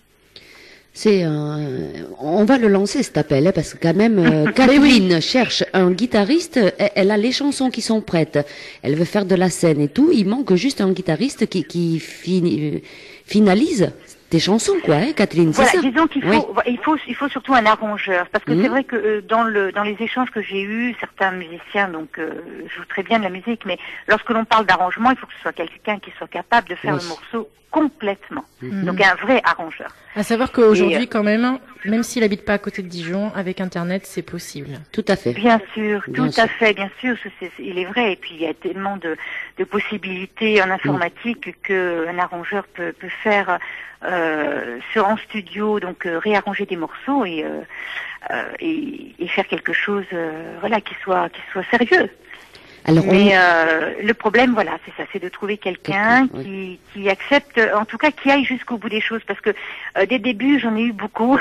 On va le lancer cet appel, hein, parce que quand même, Kathleen cherche un guitariste, elle a les chansons qui sont prêtes, elle veut faire de la scène et tout, il manque juste un guitariste qui finalise tes chansons, quoi, hein, Kathleen, Voilà, c'est ça? disons qu'il Oui. il faut surtout un arrangeur, parce que c'est vrai que dans les échanges que j'ai eus, certains musiciens jouent très bien de la musique, mais lorsque l'on parle d'arrangement, il faut que ce soit quelqu'un qui soit capable de faire Oui. le morceau complètement. Donc un vrai arrangeur. À savoir qu'aujourd'hui, quand même, Même s'il habite pas à côté de Dijon, avec Internet, c'est possible. Tout à fait. Bien sûr, Bien tout sûr. à fait, bien sûr, il est vrai. Et puis il y a tellement de possibilités en informatique qu'un arrangeur peut faire en studio, donc réarranger des morceaux et faire quelque chose, voilà, qui soit sérieux. Alors, Mais le problème, voilà, c'est ça, c'est de trouver quelqu'un Quelqu'un, qui accepte, en tout cas, qui aille jusqu'au bout des choses, parce que des débuts, j'en ai eu beaucoup.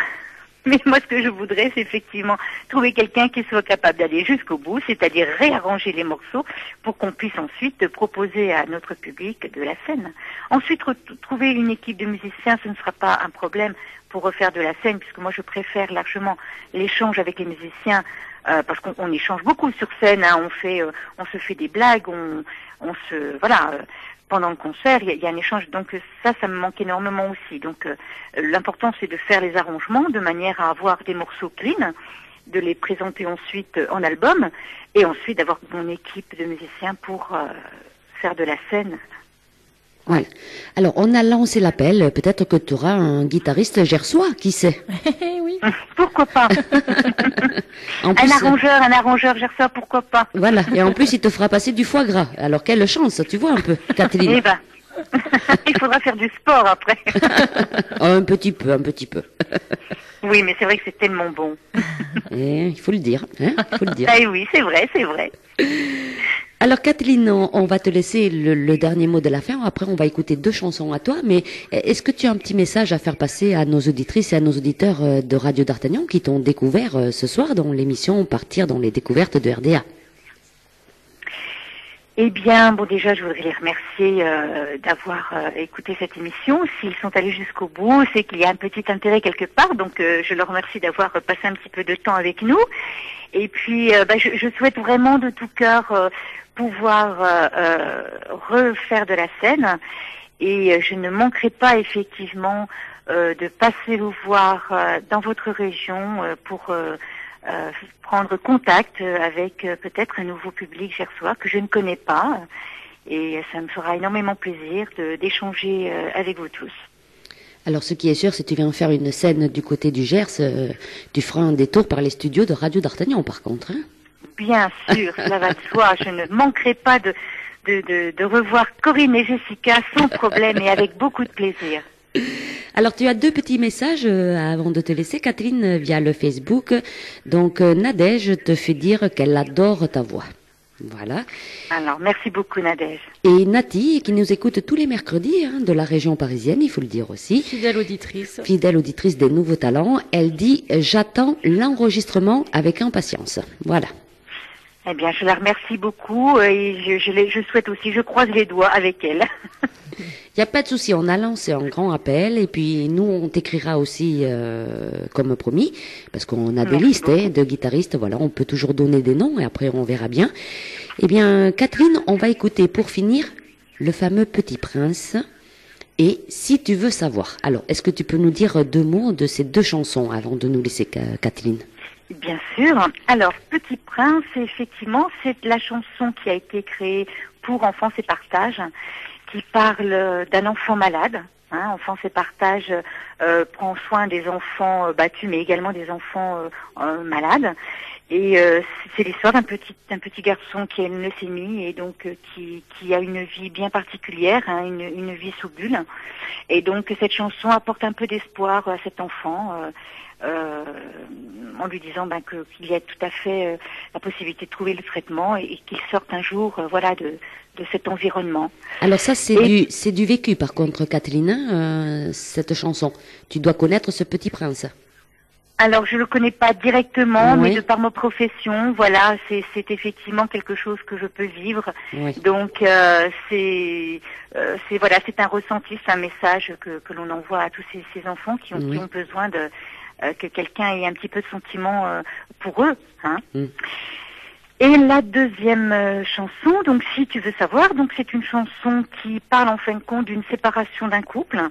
Mais moi, ce que je voudrais, c'est effectivement trouver quelqu'un qui soit capable d'aller jusqu'au bout, c'est-à-dire réarranger les morceaux pour qu'on puisse ensuite proposer à notre public de la scène. Ensuite, trouver une équipe de musiciens, ce ne sera pas un problème pour refaire de la scène, puisque moi, je préfère largement l'échange avec les musiciens, parce qu'on échange beaucoup sur scène, hein, on se fait des blagues, pendant le concert, il y a un échange, donc ça me manque énormément aussi. Donc l'important, c'est de faire les arrangements de manière à avoir des morceaux clean, de les présenter ensuite en album, et ensuite d'avoir mon équipe de musiciens pour faire de la scène. voilà. Alors, on a lancé l'appel. Peut-être que tu auras un guitariste gersois, qui sait. Oui. Pourquoi pas? En plus, Un arrangeur gersois, pourquoi pas? voilà. Et en plus, il te fera passer du foie gras. Alors, quelle chance, tu vois un peu, Kathleen. Eh ben, il faudra faire du sport après. Un petit peu, un petit peu. Oui, mais c'est vrai que c'est tellement bon. Et il faut le dire, hein, il faut le dire. Ah oui, c'est vrai, c'est vrai. Alors, Kathleen, on va te laisser le dernier mot de la fin. Après, on va écouter 2 chansons à toi. Mais est-ce que tu as un petit message à faire passer à nos auditrices et à nos auditeurs de Radio d'Artagnan qui t'ont découvert ce soir dans l'émission Partir dans les découvertes de RDA? Eh bien, bon, déjà, je voudrais les remercier d'avoir écouté cette émission. S'ils sont allés jusqu'au bout, c'est qu'il y a un petit intérêt quelque part. Donc, je leur remercie d'avoir passé un petit peu de temps avec nous. Et puis, je souhaite vraiment de tout cœur pouvoir refaire de la scène. Et je ne manquerai pas, effectivement, de passer vous voir dans votre région pour prendre contact avec peut-être un nouveau public gersois que je ne connais pas. Et ça me fera énormément plaisir d'échanger avec vous tous. Alors, ce qui est sûr, si tu viens faire une scène du côté du Gers, tu feras un détour par les studios de Radio d'Artagnan, par contre. Hein. Bien sûr, cela va de soi. Je ne manquerai pas de revoir Corinne et Jessica sans problème et avec beaucoup de plaisir. Alors, tu as 2 petits messages avant de te laisser, Catherine, via le Facebook. Donc, Nadège te fait dire qu'elle adore ta voix. Voilà. Alors, merci beaucoup, Nadège. Et Nati, qui nous écoute tous les mercredis, hein, de la région parisienne, il faut le dire aussi. Fidèle auditrice. Fidèle auditrice des Nouveaux Talents. Elle dit « J'attends l'enregistrement avec impatience ». Voilà. Eh bien, je la remercie beaucoup et je souhaite aussi, je croise les doigts avec elle. Il n'y a pas de souci, on a lancé un grand appel et puis nous, on t'écrira aussi comme promis, parce qu'on a des listes de guitaristes, voilà, on peut toujours donner des noms et après on verra bien. Eh bien, Catherine, on va écouter pour finir le fameux Petit Prince et Si tu veux savoir. Alors, est-ce que tu peux nous dire 2 mots de ces 2 chansons avant de nous laisser, Catherine? Bien sûr. Alors, Petit Prince, effectivement, c'est la chanson qui a été créée pour Enfance et Partage, qui parle d'un enfant malade. Hein, Enfance et Partage prend soin des enfants battus, mais également des enfants malades. Et c'est l'histoire d'un petit garçon qui a une leucémie et donc qui a une vie bien particulière, hein, une vie sous bulle. Et donc cette chanson apporte un peu d'espoir à cet enfant. En lui disant qu'il y a tout à fait la possibilité de trouver le traitement et qu'il sorte un jour de cet environnement. Alors ça, c'est du vécu par contre, Kathleen, cette chanson. Tu dois connaître ce Petit Prince. Alors je le connais pas directement, Oui. mais de par ma profession, voilà, c'est effectivement quelque chose que je peux vivre. Oui. Donc c'est un ressenti, c'est un message que l'on envoie à tous ces enfants qui ont besoin de que quelqu'un ait un petit peu de sentiment pour eux. Hein. Et la deuxième chanson, donc Si tu veux savoir, donc c'est une chanson qui parle en fin de compte d'une séparation d'un couple,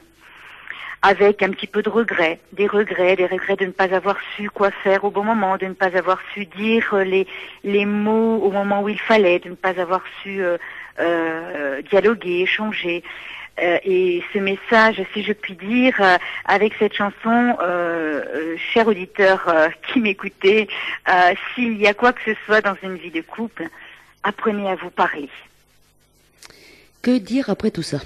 avec un petit peu de regrets, des regrets de ne pas avoir su quoi faire au bon moment, de ne pas avoir su dire les mots au moment où il fallait, de ne pas avoir su dialoguer, échanger. Et ce message, si je puis dire, avec cette chanson, cher auditeur qui m'écoutez, s'il y a quoi que ce soit dans une vie de couple, apprenez à vous parler. Que dire après tout ça?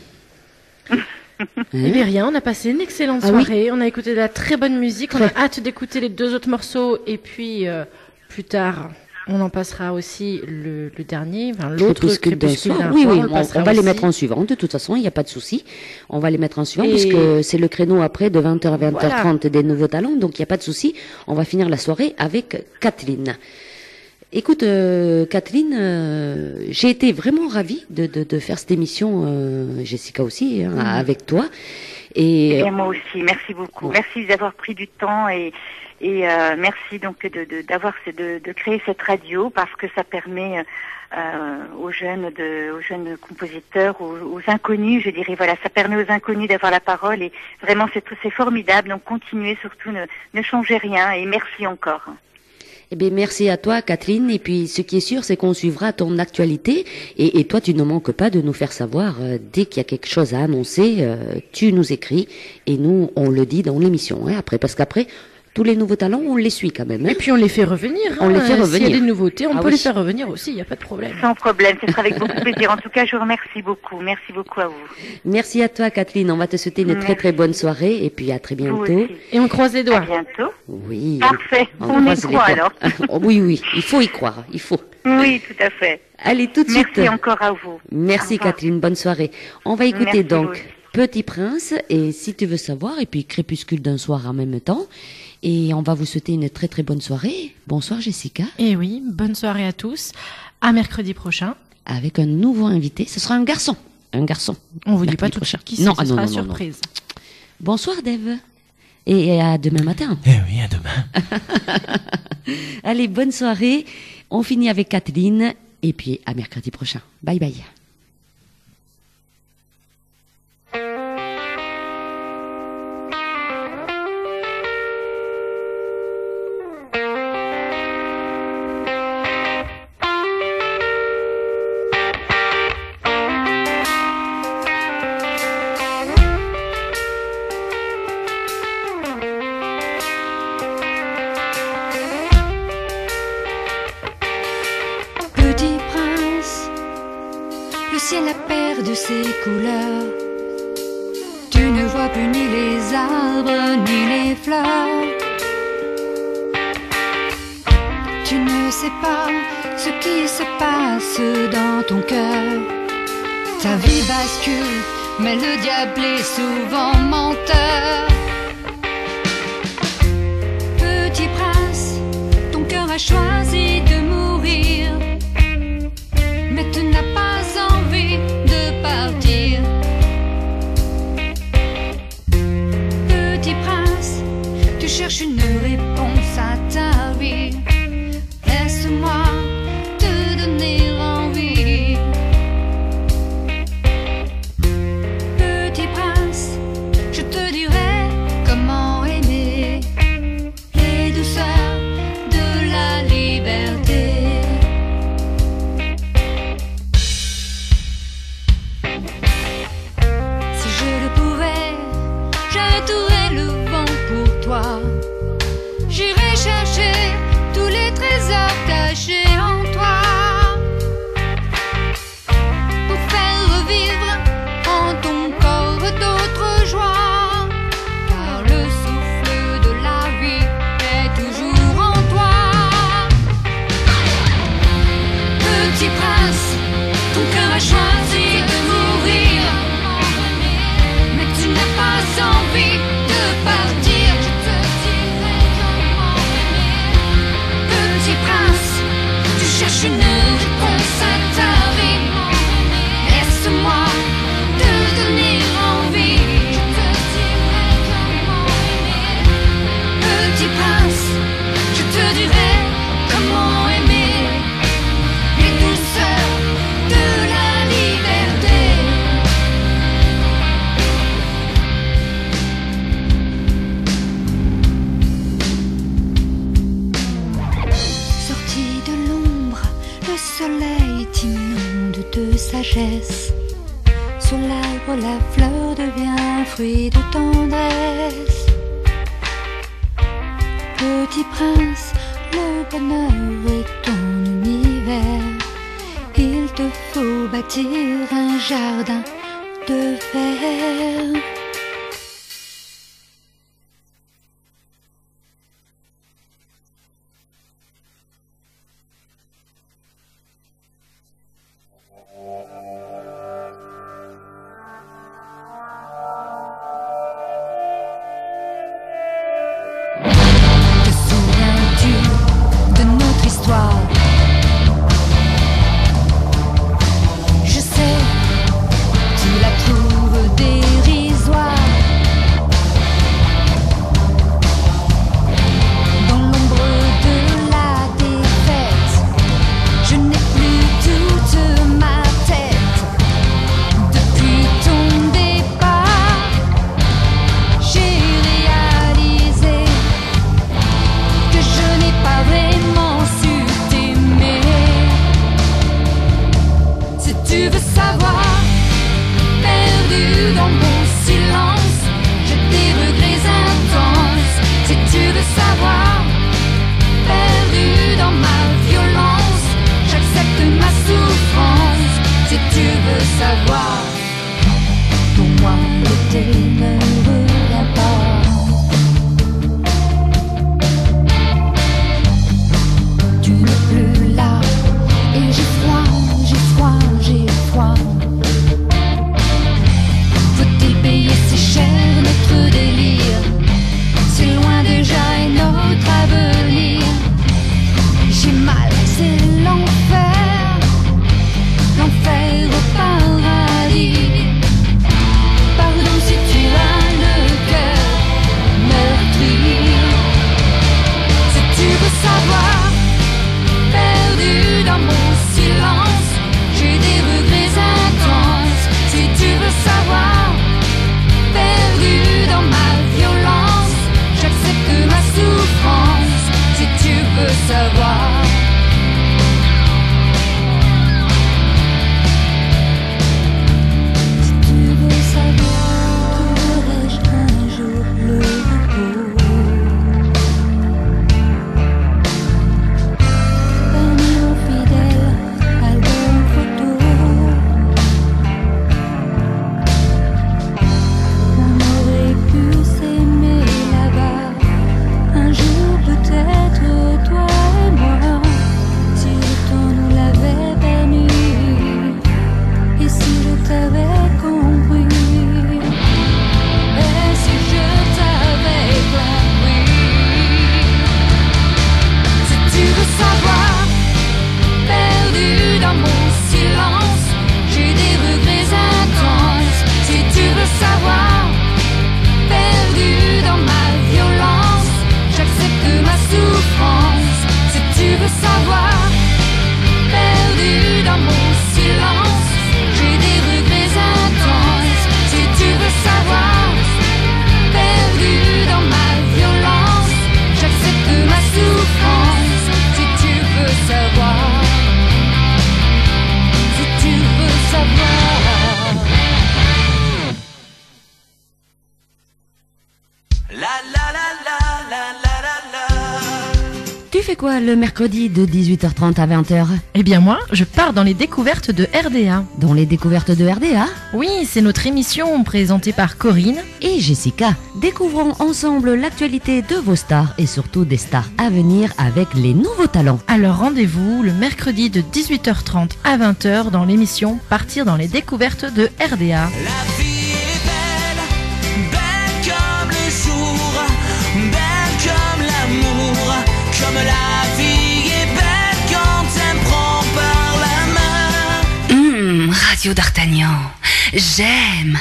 Eh bien rien, on a passé une excellente soirée, on a écouté de la très bonne musique, on a hâte d'écouter les 2 autres morceaux et puis plus tard on en passera aussi le dernier, enfin, l'autre Crépuscule d'un soir. d'un Oui, soir, oui, le on passera va les aussi. mettre en suivant. De toute façon, il n'y a pas de souci. On va les mettre en suivant Et- puisque c'est le créneau après de 20h à 20h30 Voilà. des nouveaux talents. Donc, il n'y a pas de souci. On va finir la soirée avec Kathleen. Écoute, Kathleen, j'ai été vraiment ravie de faire cette émission, Jessica aussi, hein, avec toi. Et Et moi aussi, merci beaucoup. Merci d'avoir pris du temps et merci donc de créer cette radio parce que ça permet aux jeunes compositeurs, aux inconnus, je dirais, voilà, ça permet aux inconnus d'avoir la parole et vraiment c'est formidable. Donc continuez, surtout ne changez rien et merci encore. Eh bien, merci à toi, Kathleen. Et puis, ce qui est sûr, c'est qu'on suivra ton actualité. Et toi, tu ne manques pas de nous faire savoir, dès qu'il y a quelque chose à annoncer, tu nous écris. Et nous, on le dit dans l'émission, hein, après. Parce qu'après, tous les nouveaux talents, on les suit quand même. Hein. Et puis on les fait revenir. On les fait S'il y revenir. a des nouveautés, on Ah peut oui. les faire revenir aussi, il n'y a pas de problème. Sans problème, ce sera avec beaucoup de plaisir. En tout cas, je vous remercie beaucoup. Merci beaucoup à vous. Merci à toi, Kathleen. On va te souhaiter une très très bonne soirée. Et puis, à très Vous bientôt. aussi. Et on croise les À doigts. bientôt. Oui. Parfait. On y croise les croit doigts. alors. Oh, oui, il faut y croire. Il faut. Oui, tout à fait. Allez, tout de suite. Merci encore à vous. Merci, Au revoir. Kathleen. Bonne soirée. On va écouter Merci, donc vous aussi. Petit Prince et Si tu veux savoir, et puis Crépuscule d'un soir en même temps. Et on va vous souhaiter une très très bonne soirée. Bonsoir, Jessica. Et oui, bonne soirée à tous. À mercredi prochain. Avec un nouveau invité. Ce sera un garçon. Un garçon. On vous dit pas Mercredi tout de prochain. suite qui c'est, Non, ce ah non, sera non, non, non. surprise. Bonsoir, Dave. Et à demain matin. Eh oui, à demain. Allez, bonne soirée. On finit avec Kathleen. Et puis à mercredi prochain. Bye bye. Petit prince, le ciel a perdu ses couleurs. Tu ne vois plus ni les arbres ni les fleurs. Tu ne sais pas ce qui se passe dans ton cœur. Ta vie bascule, mais le diable est souvent menteur. Petit prince, ton cœur a choisi de mourir, mais tu n'as pas envie de partir. Petit prince, tu cherches une réponse à ta vie. Laisse-moi te donner envie. Petit prince, je te dirai comment aimer les douceurs de la liberté. Si je le pouvais, j'arrêterais le vent pour toi. J'irai chercher tous les trésors cachés en toi, pour faire revivre en ton corps d'autres joies, car le souffle de la vie est toujours en toi. Petit prince, ton cœur a choisi de mourir, mais tu n'as pas envie de partir. Je te dirai comment aimer. Petit prince, tu cherches une réponse à ta vie. Laisse-moi te donner envie. Je te dirai comment aimer. Petit prince, je te dirai comment aimer les douceurs de la liberté. Sorti de l'ombre, le soleil t'inonde de sagesse. Sur l'arbre, la fleur devient fruit de tendresse. Petit prince, le bonheur est ton univers. Il te faut bâtir un jardin de verre. Te souviens-tu de notre histoire? Je sais, tu la trouves dérisoire. Dans l'ombre de la défaite, je n'ai plus toute ma tête. Depuis ton départ, j'ai réalisé que je n'ai pas vraiment su t'aimer. Si tu veux savoir, perdu dans mon silence, j'ai des regrets intenses. Si tu veux savoir, perdu dans ma violence, j'accepte ma souffrance. Si tu veux savoir, pour moi l'été ne revient pas. Tu n'es plus là et j'ai froid, j'ai froid, j'ai froid. Faut-il payer si cher notre délire? C'est loin déjà et notre avenir. J'ai mal, c'est l'enfer, l'enfer au paradis. Pardon si tu as le cœur meurtri. Si tu veux savoir, perdu dans mon silence, j'ai des regrets intenses. Si tu veux savoir, perdu dans ma violence, j'accepte ma souffrance. Si tu veux savoir, si tu veux savoir, trouverai-je un jour le repos parmi nos fidèles albums photos? On aurait pu s'aimer là-bas, un jour peut-être toi et moi, si le temps nous l'avait permis, et si je t'avais compris, et si je t'avais compris. Si tu veux savoir, perdu dans mon silence, j'ai des regrets intenses. Si tu veux savoir, perdu dans ma violence, j'accepte ma souffrance. Si tu veux savoir, perdu dans mon silence, j'ai des regrets intenses. Si tu veux savoir, perdu dans ma violence, j'accepte ma souffrance. Si tu veux savoir, si tu veux savoir. La la la la la la la la. Tu fais quoi le mercredi de 18h30 à 20h? Eh bien moi, je pars dans les découvertes de RDA. Dans les découvertes de RDA Oui, c'est notre émission présentée par Corinne. et Jessica. Découvrons ensemble l'actualité de vos stars et surtout des stars à venir avec les nouveaux talents. Alors rendez-vous le mercredi de 18h30 à 20h dans l'émission Partir dans les découvertes de RDA. La vie est belle, belle comme le jour, belle comme l'amour, comme la vie est belle quand elle me prend par la main. Radio d'Artagnan, j'aime.